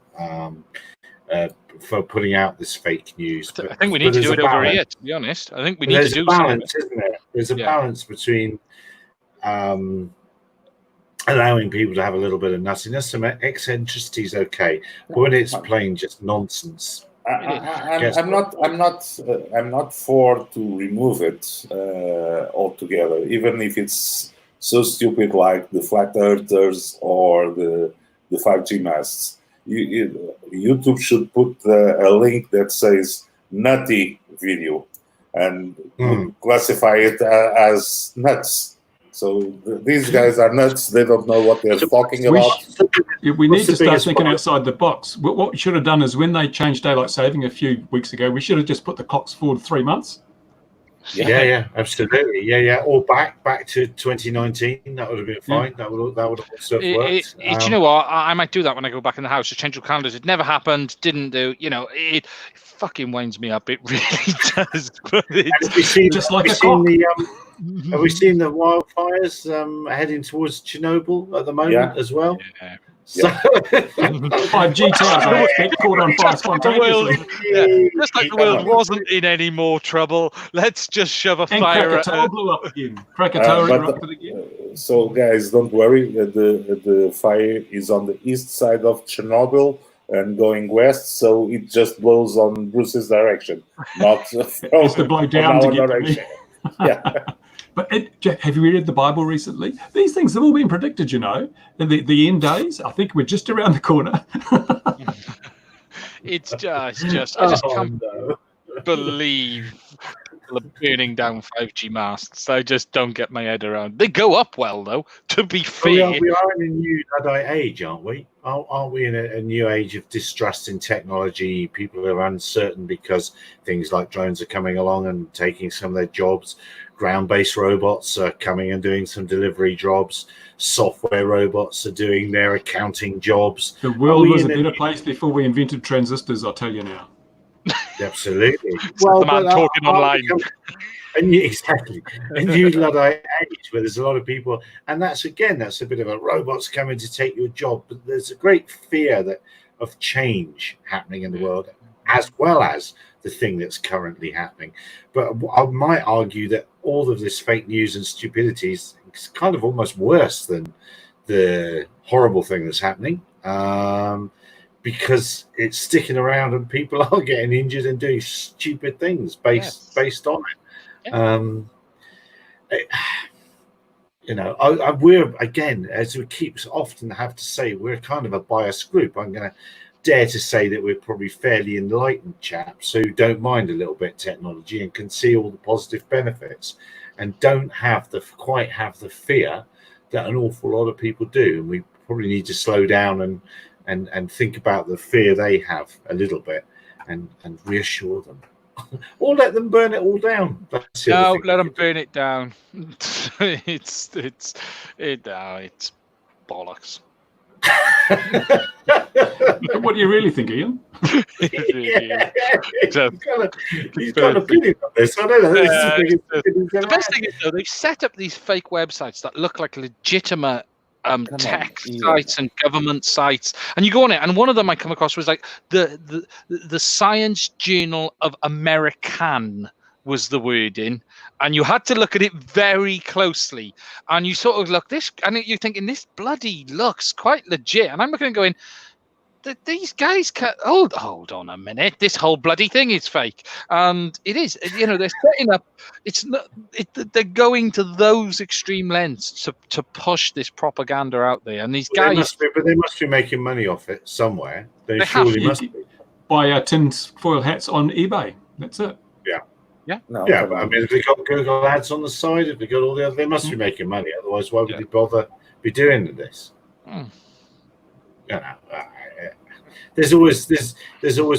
for putting out this fake news. I think we need to do it over here, to be honest. I think we need to do balance, something. Isn't there? There's a balance between allowing people to have a little bit of nuttiness. Some eccentricity is okay, but when it's plain just nonsense, I'm not for to remove it altogether, even if it's so stupid like the flat earthers or the 5G masts. YouTube should put a link that says nutty video and classify it as nuts. So these guys are nuts. They don't know what they're talking about. We need to start thinking outside the box. What we should have done is when they changed daylight saving a few weeks ago, we should have just put the clocks forward 3 months. Yeah, absolutely. Yeah. Or back to 2019. That would have been fine. That would also have worked. Do you know what? I might do that when I go back in the house. To change your calendars. It never happened. Didn't do. It fucking winds me up. It really does. But have we seen the wildfires heading towards Chernobyl at the moment as well? Yeah. So 5G towers, I expect, caught on fire spontaneously. Just like the world wasn't in any more trouble, let's just shove a fire at Krakatoa blew up again. Krakatoa erupted again. So, guys, don't worry. The fire is on the east side of Chernobyl and going west, so it just blows on Bruce's direction, not from to blow down to get direction. Yeah. But have you read the Bible recently? These things have all been predicted, The end days, I think we're just around the corner. It's just I just can't believe people are burning down 5G masts. I just don't get my head around. They go up well, though, to be fair. We are in a new Luddite age, aren't we? Aren't we in a new age of distrust in technology? People are uncertain because things like drones are coming along and taking some of their jobs. Ground-based robots are coming and doing some delivery jobs. Software robots are doing their accounting jobs. The world was a better place before we invented transistors, I'll tell you now. Absolutely. The man talking online. Exactly. A new Luddite age where there's a lot of people, and that's a bit of a robots coming to take your job. But there's a great fear of change happening in the world, as well as the thing that's currently happening. But I might argue that all of this fake news and stupidity is kind of almost worse than the horrible thing that's happening, because it's sticking around and people are getting injured and doing stupid things based on it. We're, again, as we often have to say, we're kind of a biased group. I'm going to dare to say that we're probably fairly enlightened chaps who don't mind a little bit technology and can see all the positive benefits and don't quite have the fear that an awful lot of people do. And we probably need to slow down and think about the fear they have a little bit and reassure them. or let them burn it all down. That's the other No, thing let we them could do. burn it down. it's bollocks. What do you really think, Ian? Yeah, So- he's got an opinion on this. I don't know. This is the biggest opinion he's The ever best had. thing is, though, they've set up these fake websites that look like legitimate tech Ian. sites and government sites, and you go on it, and one of them I come across was like the Science Journal of American was the wording, and you had to look at it very closely, and you sort of look this, and you're thinking this bloody looks quite legit, and I'm looking and going, these guys can hold on a minute. This whole bloody thing is fake, and it is. You know, they're setting up. It's not. They're going to those extreme lengths to push this propaganda out there, and these guys. They must be making money off it somewhere. They They surely have. must be. Buy tin foil hats on eBay. That's it. No, Yeah, but I mean, if they got Google ads on the side, if they got all the other, they must be making money. Otherwise, why would they bother be doing this? Hmm. You know, there's always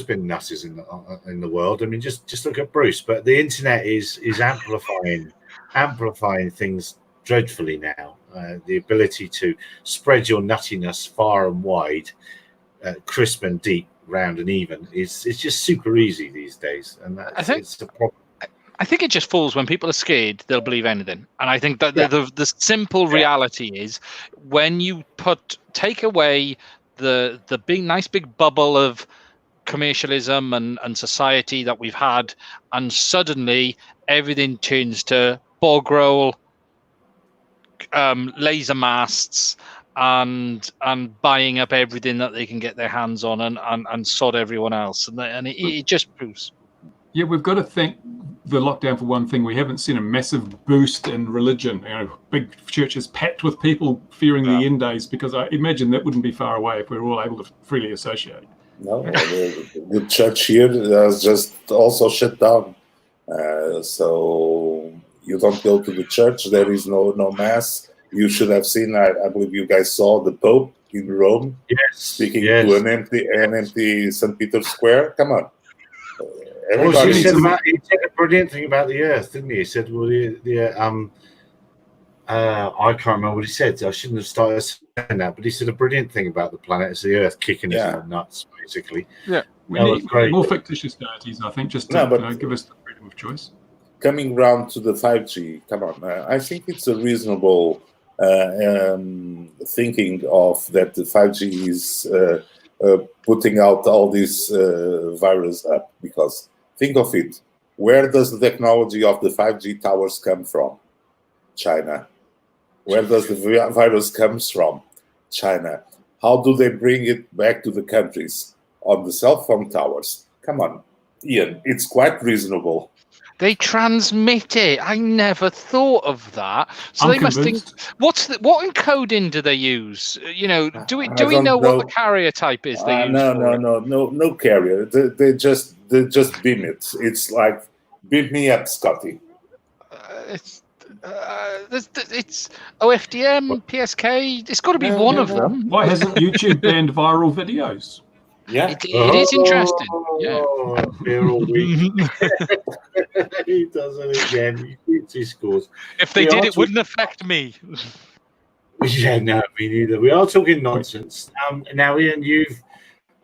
been nutters in the world. I mean, just look at Bruce. But the internet is amplifying things dreadfully now. The ability to spread your nuttiness far and wide, crisp and deep, round and even it's just super easy these days, and it's a problem. I think it just falls when people are scared, they'll believe anything. And I think that the simple reality is when you take away the nice big bubble of commercialism and society that we've had, and suddenly everything turns to bog roll, laser masts, and buying up everything that they can get their hands on and sod everyone else. And it just proves. Yeah, we've got to thank the lockdown for one thing. We haven't seen a massive boost in religion. You know, big churches packed with people fearing the end days, because I imagine that wouldn't be far away if we were all able to freely associate. No, the church here has just also shut down. So you don't go to the church. There is no mass. You should have seen. I believe you guys saw the Pope in Rome speaking to an empty St. Peter's Square. Come on. He said a brilliant thing about the Earth, didn't he? He said, "Well, I can't remember what he said. I shouldn't have started saying that, but he said a brilliant thing about the planet is the Earth kicking us nuts, basically." Yeah, we need more ficticious deities, I think, just to give us the freedom of choice. Coming round to the 5G, come on. I think it's a reasonable thinking of that the 5G is putting out all this virus up, because think of it. Where does the technology of the 5G towers come from? China. Where does the virus comes from? China. How do they bring it back to the countries? On the cell phone towers. Come on, Ian, it's quite reasonable. They transmit it. I never thought of that. So they must think. What encoding do they use? You know, do we know what the carrier type is they use? No carrier. They just beam it. It's like beam me up, Scotty. It's OFDM, PSK. It's got to be one of them. Why hasn't YouTube banned viral videos? Yeah, it is interesting. Yeah, he does it again. He scores. If they did, it wouldn't affect me. Yeah, no, me neither. We are talking nonsense. Now, Ian, you've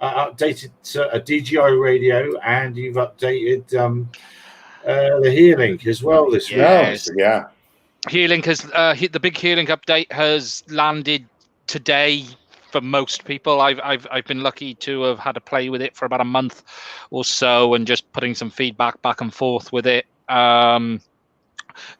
updated a DJI radio, and you've updated the Hearlink as well this week. Yeah. Hearlink has the big Hearlink update has landed today. For most people, I've been lucky to have had a play with it for about a month or so, and just putting some feedback back and forth with it.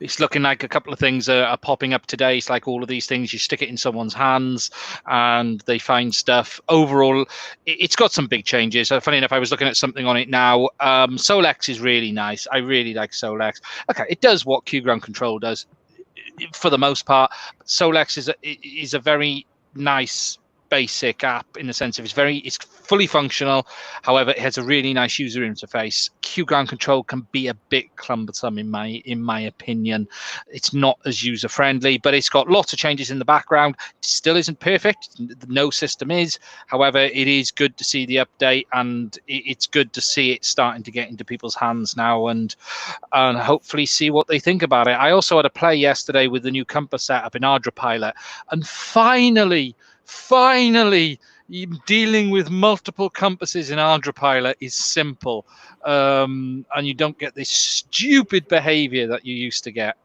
It's looking like a couple of things are popping up today. It's like all of these things, you stick it in someone's hands and they find stuff. Overall, it's got some big changes. Funny enough, I was looking at something on it now. Solex is really nice. I really like Solex. Okay, it does what Q Ground Control does for the most part. Solex is a very nice basic app in the sense of it's fully functional. However, it has a really nice user interface. Q ground control can be a bit cumbersome in my opinion. It's not as user friendly, but it's got lots of changes in the background. It still isn't perfect. No system is. However, it is good to see the update, and it's good to see it starting to get into people's hands now, and hopefully see what they think about it. I also had a play yesterday with the new compass setup in ArduPilot, and finally, dealing with multiple compasses in ArduPilot is simple, and you don't get this stupid behavior that you used to get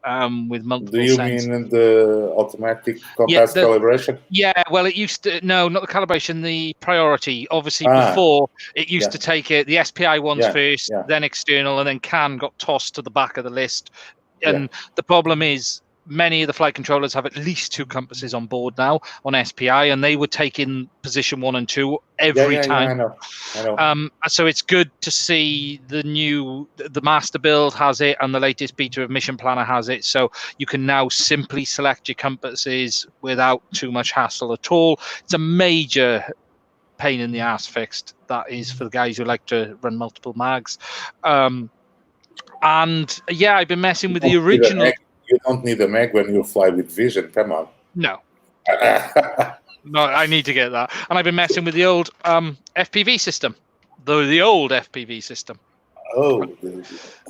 with multiple. Do you mean the automatic compass calibration? Yeah, well, it used to. No, not the calibration. The priority. Obviously, before it used to take it the SPI ones first, then external, and then CAN got tossed to the back of the list. And the problem is, many of the flight controllers have at least 2 compasses on board now on SPI, and they would take in position 1 and 2 every time. I know. So it's good to see the master build has it, and the latest beta of Mission Planner has it. So you can now simply select your compasses without too much hassle at all. It's a major pain in the ass fixed, that is, for the guys who like to run multiple mags. And yeah, I've been messing with the original. You don't need a mag when you fly with Vision. Come on. No. No, I need to get that. And I've been messing with the old FPV system, the old FPV system. Oh.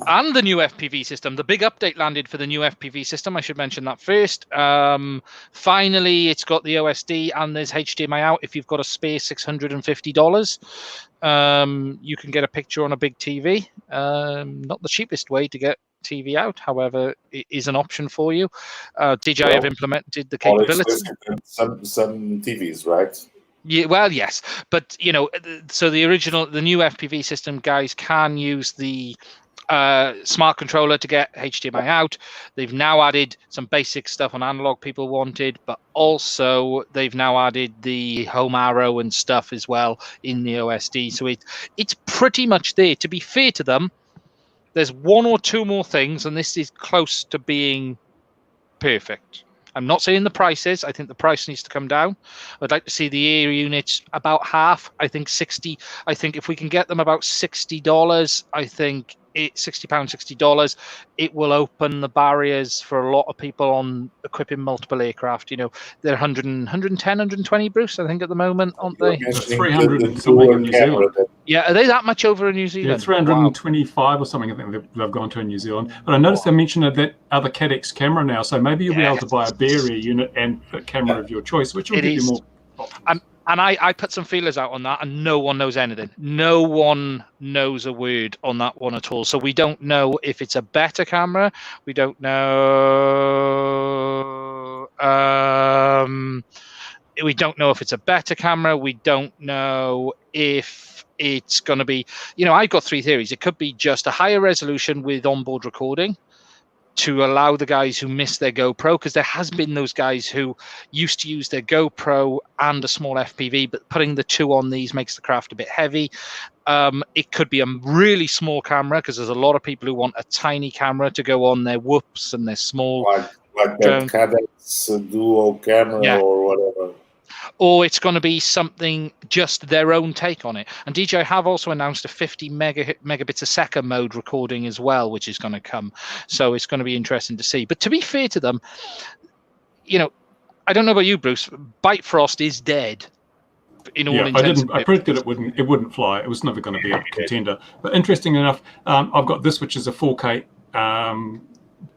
And the new FPV system. The big update landed for the new FPV system. I should mention that first. Finally, it's got the OSD and there's HDMI out. If you've got a spare $650, you can get a picture on a big TV. Not the cheapest way to get TV out, however, it is an option for you. DJI have implemented the capability. Some TVs, right? Yeah, well, yes, but so the new FPV system guys can use the smart controller to get HDMI out. They've now added some basic stuff on analog people wanted, but also they've now added the home arrow and stuff as well in the OSD. So it's pretty much there. To be fair to them, there's 1 or 2 more things, and this is close to being perfect. I'm not saying the price is. I think the price needs to come down. I'd like to see the air units about half. I think 60. I think if we can get them about $60, I think £60, $60, it will open the barriers for a lot of people on equipping multiple aircraft. They're 110, 120, Bruce, I think, at the moment, aren't they? 300 and something in New Zealand. Yeah, are they that much over in New Zealand? Yeah, 325 or something, I think they've gone to in New Zealand. But I noticed they mentioned that other CADX camera now, so maybe you'll be able to buy a bare air unit and a camera of your choice, which will give you more options. And I put some feelers out on that, and no one knows anything. No one knows a word on that one at all. So we don't know if it's a better camera. We don't know. We don't know if it's a better camera. We don't know if it's going to be. I've got 3 theories. It could be just a higher resolution with onboard recording to allow the guys who miss their GoPro, because there has been those guys who used to use their GoPro and a small FPV, but putting the 2 on these makes the craft a bit heavy. It could be a really small camera, because there's a lot of people who want a tiny camera to go on their whoops and their small like that CADX duo camera or whatever. Or it's going to be something, just their own take on it. And DJI have also announced a 50 megabits a second mode recording as well, which is going to come. So it's going to be interesting to see. But to be fair to them, I don't know about you, Bruce, Bitefrost is dead. In all intents. I predicted it wouldn't fly. It was never going to be a contender. But interesting enough, I've got this, which is a 4K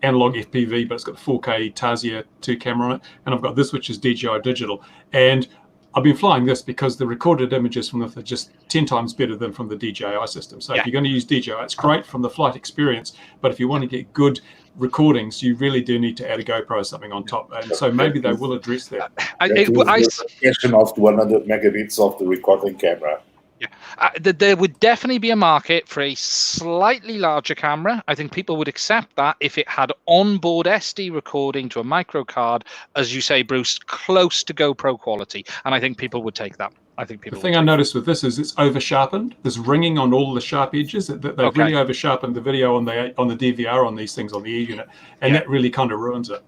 analog FPV, but it's got the 4K Tarsia 2 camera on it, and I've got this, which is DJI digital, and I've been flying this because the recorded images from this are just 10 times better than from the DJI system. So if you're going to use DJI, it's great from the flight experience, but if you want to get good recordings, you really do need to add a GoPro or something on top, and so maybe they will address that. Question of 100 megabits of the recording camera. Yeah, there would definitely be a market for a slightly larger camera. I think people would accept that if it had onboard SD recording to a micro card, as you say, Bruce, close to GoPro quality. And I think people would take that. The thing I noticed with this is it's over sharpened. There's ringing on all the sharp edges. They've really over sharpened the video on the DVR on these things on the E unit, and that really kind of ruins it.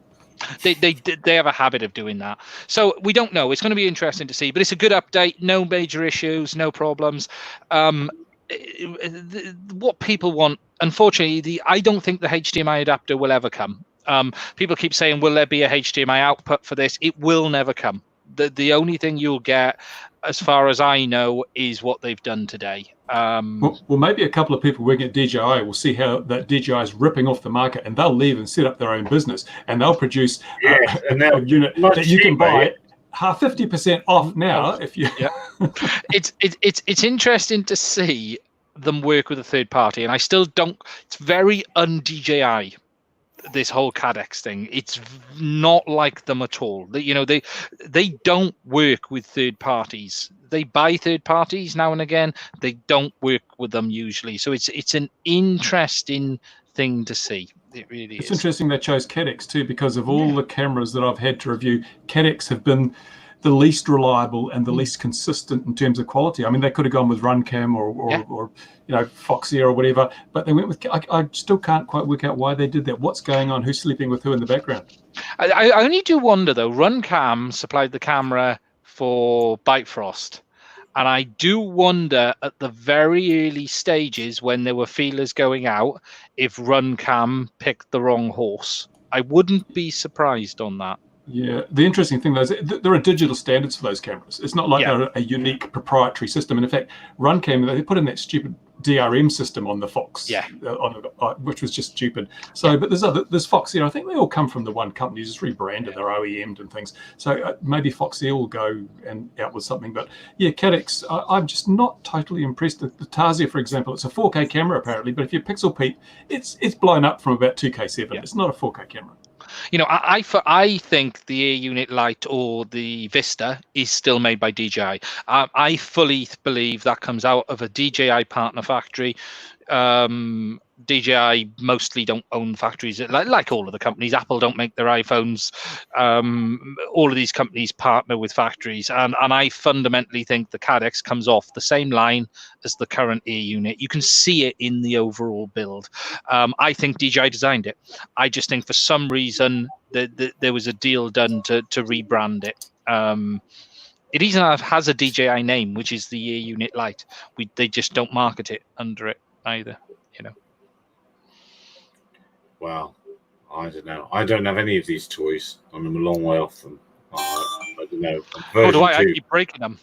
They have a habit of doing that. So we don't know. It's going to be interesting to see, but it's a good update. No major issues, no problems. What people want, unfortunately, I don't think the HDMI adapter will ever come. People keep saying, will there be a HDMI output for this? It will never come. The only thing you'll get, as far as I know, is what they've done today. Well, maybe a couple of people working at DJI will see how that DJI is ripping off the market, and they'll leave and set up their own business, and they'll produce a unit that you can buy 50% off now. If you, it's interesting to see them work with a third party, and I still don't. It's very un-DJI. This whole Cadex thing, it's not like them at all. They don't work with third parties. They buy third parties now and again. They don't work with them usually. So it's an interesting thing to see. It really is. It's interesting they chose Cadex too, because of all the cameras that I've had to review, Cadex have been the least reliable and the least consistent in terms of quality. I mean, they could have gone with Runcam or Foxy or whatever, but they went with. I still can't quite work out why they did that. What's going on? Who's sleeping with who in the background? I only do wonder though. Runcam supplied the camera for Bifrost, and I do wonder at the very early stages when there were feelers going out if Runcam picked the wrong horse. I wouldn't be surprised on that. Yeah, the interesting thing though is there are digital standards for those cameras. It's not like they're a unique proprietary system. And in fact, Runcam, they put in that stupid DRM system on the Fox, which was just stupid. So, but there's Foxy. I think they all come from the one company, just rebranded, they're OEM'd and things. So maybe Foxy will go and out with something. But yeah, Cadex, I'm just not totally impressed. The Tasia, for example, it's a 4K camera apparently, but if you pixel peep, it's blown up from about 2K7. It's not a 4K camera. I think the Air Unit Lite or the Vista is still made by DJI. I fully believe that comes out of a DJI partner factory. DJI mostly don't own factories, like all of the companies. Apple don't make their iPhones. All of these companies partner with factories, and I fundamentally think the Cadex comes off the same line as the current Air Unit. You can see it in the overall build. I think DJI designed it. I just think for some reason there was a deal done to rebrand it. It even has a DJI name, which is the Air Unit Lite. They just don't market it under it either. Well, I don't know. I don't have any of these toys. I'm a long way off them. I don't know. I keep breaking them.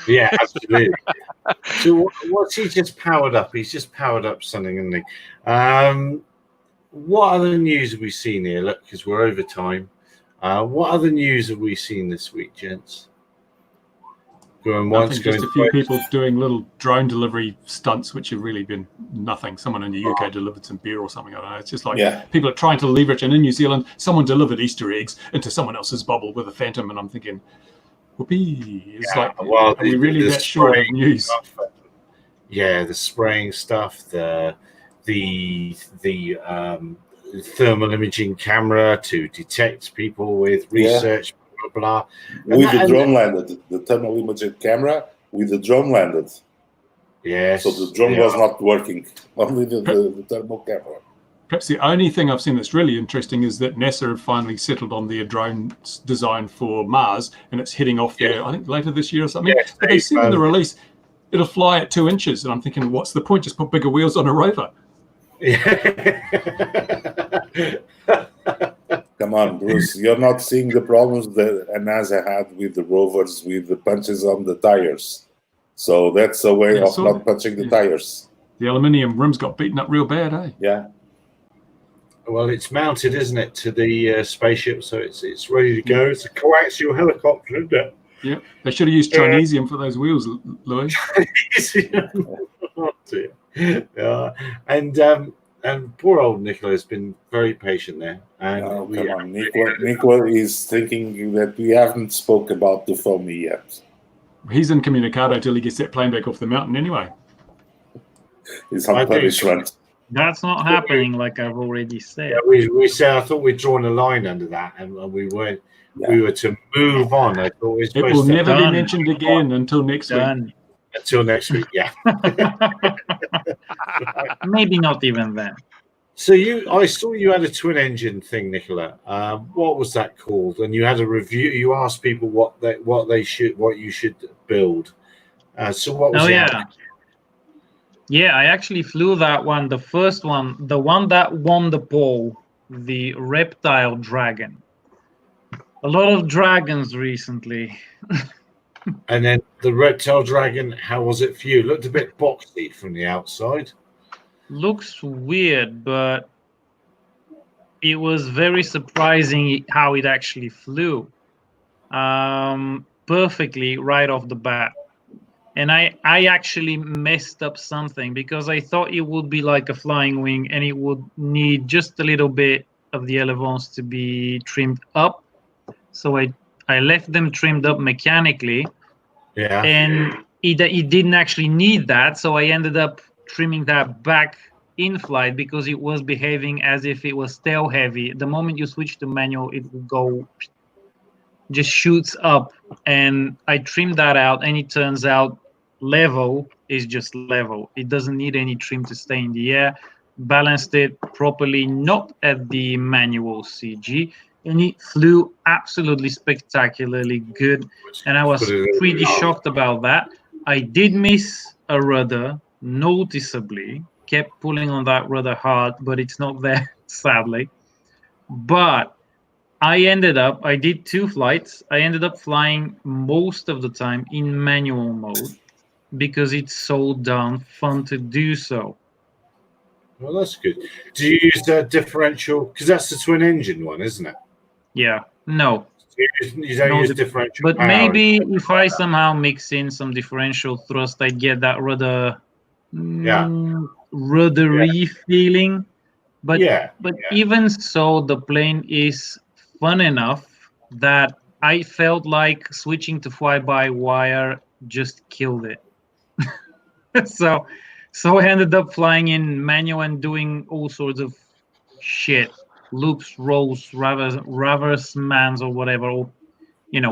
Yeah, absolutely. So what's he just powered up? He's just powered up something, isn't he? What other news have we seen here? Look, because we're over time. What other news have we seen this week, gents? Going once, just a few people doing little drone delivery stunts, which have really been nothing. Someone in the UK delivered some beer or something. I don't know. It's just like people are trying to leverage. And in New Zealand, someone delivered Easter eggs into someone else's bubble with a Phantom, and I'm thinking, whoopee! It's are we really that short of news? Stuff, the spraying stuff, the thermal imaging camera to detect people with research. Blah, with the drone landed, the thermal imaging camera with the drone landed. Yes. So the drone was not working, only the thermal camera. Perhaps the only thing I've seen that's really interesting is that NASA have finally settled on their drone design for Mars, and it's heading off there, I think later this year or something. Yes, but they said in the release, it'll fly at 2 inches. And I'm thinking, what's the point? Just put bigger wheels on a rover. Come on, Bruce. You're not seeing the problems that NASA had with the rovers, with the punches on the tires. So that's a way of not punching the tires. The aluminium rims got beaten up real bad, eh? Yeah. Well, it's mounted, isn't it, to the spaceship, so it's ready to go. It's a coaxial helicopter, isn't it? Yeah. They should have used Chinesium for those wheels, Louis. Oh, dear. And poor old Nicola has been very patient there. And Nicola is thinking that we haven't spoke about the foamy yet. He's incommunicado till he gets that plane back off the mountain anyway. He's on punishment. That's not happening, like I've already said. Yeah, we said I thought we'd drawn a line under that, and we weren't. Yeah. We were to move on. I thought it will never be mentioned again until next week. Until next week, yeah. Maybe not even then. So I saw you had a twin engine thing, Nicola. What was that called? And you had a review. You asked people what you should build. So what was Oh the yeah, outcome? yeah. I actually flew that one, the first one, the one that won the poll, the Reptile Dragon. A lot of dragons recently. And then the Reptile Dragon. How was it for you? It looked a bit boxy from the outside. Looks weird, but it was very surprising how it actually flew perfectly right off the bat. And I actually messed up something because I thought it would be like a flying wing and it would need just a little bit of the elevons to be trimmed up. So I left them trimmed up mechanically. Yeah. And it didn't actually need that. So I ended up trimming that back in flight because it was behaving as if it was tail heavy. The moment you switch to manual, it will go, just shoots up. And I trimmed that out, and it turns out level is just level. It doesn't need any trim to stay in the air. Balanced it properly, not at the manual CG, and it flew absolutely spectacularly good. And I was pretty shocked about that. I did miss a rudder noticeably, kept pulling on that rudder hard, but it's not there, sadly. But I did 2 flights. I ended up flying most of the time in manual mode because it's so darn fun to do so. Well, that's good. Do you use a differential? Because that's the twin engine one, isn't it? Yeah, no. You don't use differential. But maybe if I somehow mix in some differential thrust, I'd get that ruddery feeling. But even so, the plane is fun enough that I felt like switching to fly-by-wire just killed it. So I ended up flying in manual and doing all sorts of shit, loops, rolls, reverse mans, or whatever, or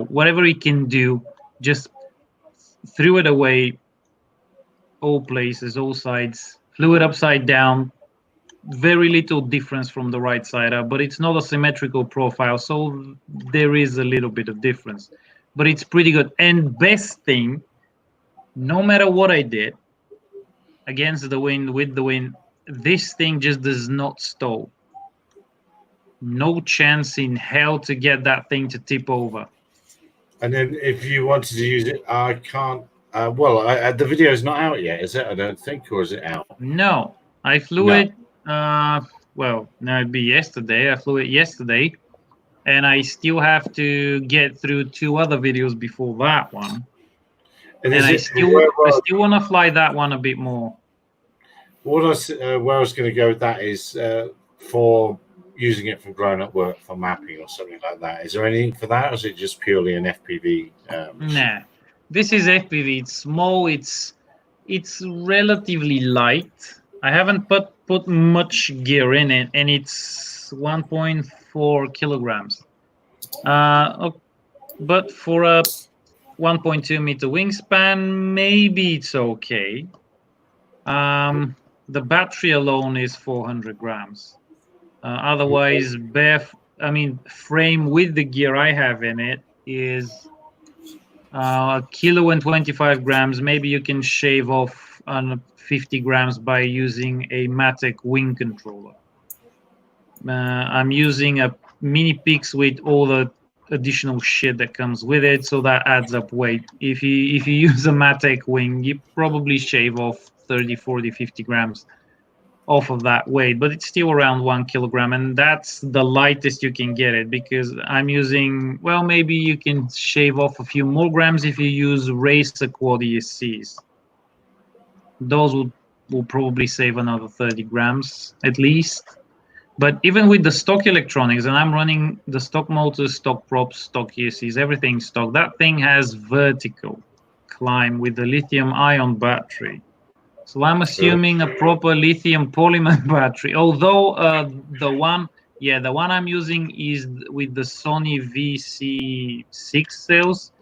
whatever it can do. Just threw it away, all places, all sides, flew it upside down. Very little difference from the right side up, but it's not a symmetrical profile, so there is a little bit of difference, but it's pretty good. And best thing, no matter what I did, against the wind, with the wind, this thing just does not stall. No chance in hell to get that thing to tip over. And then if you wanted to use it, I can't. The video is not out yet, is it? I don't think, or is it out? No, I flew it. Well, no, it'd be yesterday. I flew it yesterday, and I still have to get through 2 other videos before that one. And I still want to fly that one a bit more. Where I was going to go with that is for using it for grown-up work, for mapping or something like that. Is there anything for that, or is it just purely an FPV? Nah, this is FPV. It's small. It's relatively light. I haven't put much gear in it, and it's 1.4 kilograms. But for a 1.2 meter wingspan, maybe it's okay. The battery alone is 400 grams. Otherwise, frame with the gear I have in it is 1 kilo and 25 grams. Maybe you can shave off 50 grams by using a Mavic wing controller. I'm using a mini Pix with all the additional shit that comes with it, so that adds up weight. If you use a Mavic wing, you probably shave off 30, 40, 50 grams off of that weight, but it's still around 1 kilogram, and that's the lightest you can get it, because I'm using, well, maybe you can shave off a few more grams if you use Racer Quad ESCs. Those will probably save another 30 grams at least. But even with the stock electronics, and I'm running the stock motors, stock props, stock ESCs, everything stock, that thing has vertical climb with the lithium-ion battery. So I'm assuming a proper lithium polymer battery. Although the one I'm using is with the Sony VC6 cells,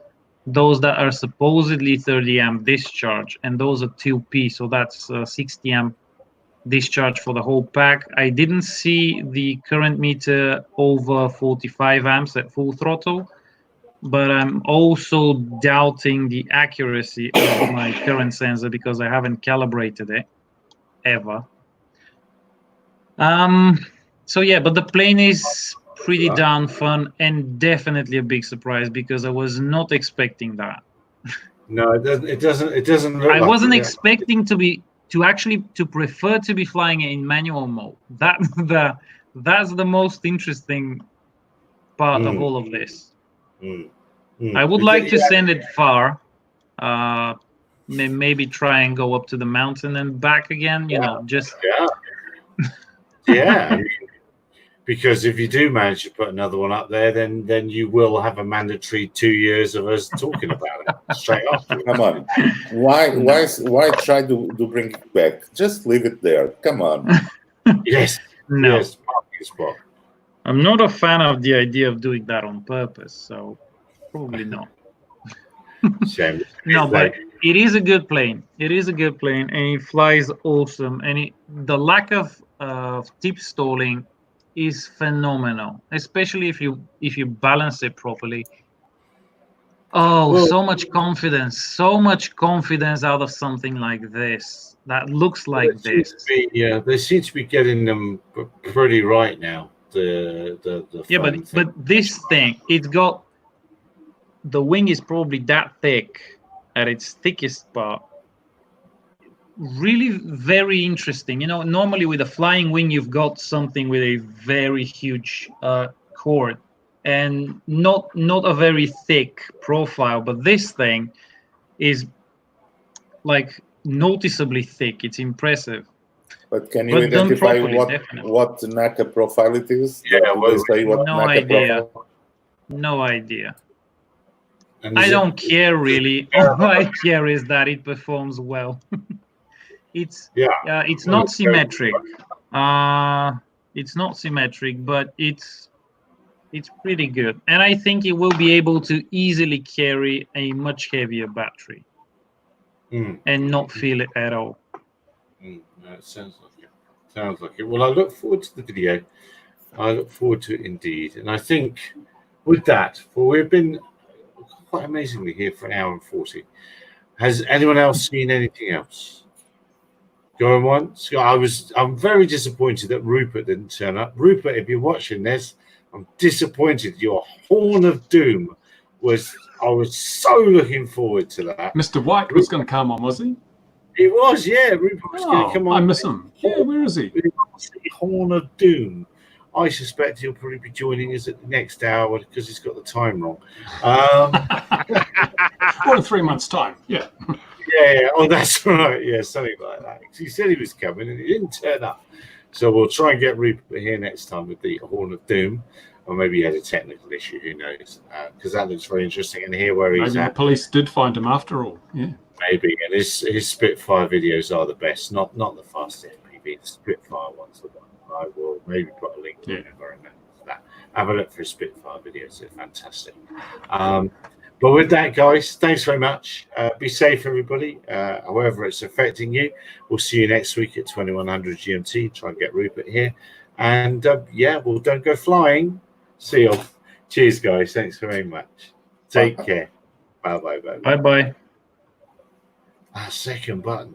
those that are supposedly 30 amp discharge, and those are 2P, so that's 60 amp discharge for the whole pack. I didn't see the current meter over 45 amps at full throttle, but I'm also doubting the accuracy of my current sensor because I haven't calibrated it ever. So yeah, but the plane is pretty darn fun and definitely a big surprise because I was not expecting that. No, it doesn't look I like wasn't it. expecting to prefer to be flying it in manual mode. That's the most interesting part of all of this. I would like to send it far, maybe try and go up to the mountain and back again. You know, just yeah. I mean, because if you do manage to put another one up there, then you will have a mandatory 2 years of us talking about it straight after. Come on, why try to bring it back? Just leave it there. Come on. Yes, no. Yes, parking spot. I'm not a fan of the idea of doing that on purpose, so probably not. Shame. No, but it is a good plane. It is a good plane, and it flies awesome. And the lack of tip stalling is phenomenal, especially if you balance it properly. Oh, Well, so much confidence out of something like this that looks like this. Yeah, they seem to be getting them pretty right now. But this thing, it's got, the wing is probably that thick at its thickest part. Really very interesting. You know, normally with a flying wing, you've got something with a very huge chord and not a very thick profile, but this thing is like noticeably thick. It's impressive. But can you identify what NACA profile it is? Yeah, they say what no NACA idea. profile? No idea. I don't care really. All I care is that it performs well. It's not symmetric. It's not symmetric, but it's pretty good. And I think it will be able to easily carry a much heavier battery and not feel it at all. No, it sounds like it. Sounds like it. Well, I look forward to the video. I look forward to it indeed. And I think with that, well, we've been quite amazingly here for 1 hour and 40. Has anyone else seen anything else? Going once? I'm very disappointed that Rupert didn't turn up. Rupert, if you're watching this, I'm disappointed. Your Horn of Doom I was so looking forward to that. Mr. White was going to come on, was he? He was, yeah. Rupert was going to come on. I miss him. Yeah, where is he? Horn of Doom. I suspect he'll probably be joining us at the next hour because he's got the time wrong. Or in 3 months' time, yeah. Yeah. Oh, that's right. Yeah, something like that. He said he was coming and he didn't turn up. So we'll try and get Rupert here next time with the Horn of Doom. Or maybe he had a technical issue, who knows? Because that looks very interesting. And here where he's maybe at. The police did find him after all, yeah. Maybe. And his Spitfire videos are the best. Not the fast FPV. The Spitfire ones are the one. I will maybe put a link to that. Have a look for his Spitfire videos. They're fantastic. But with that, guys, thanks very much. Be safe, everybody. However it's affecting you. We'll see you next week at 2100 GMT. Try and get Rupert here. And well, don't go flying. See you. Cheers, guys. Thanks very much. Take care. Bye. Bye. Second button.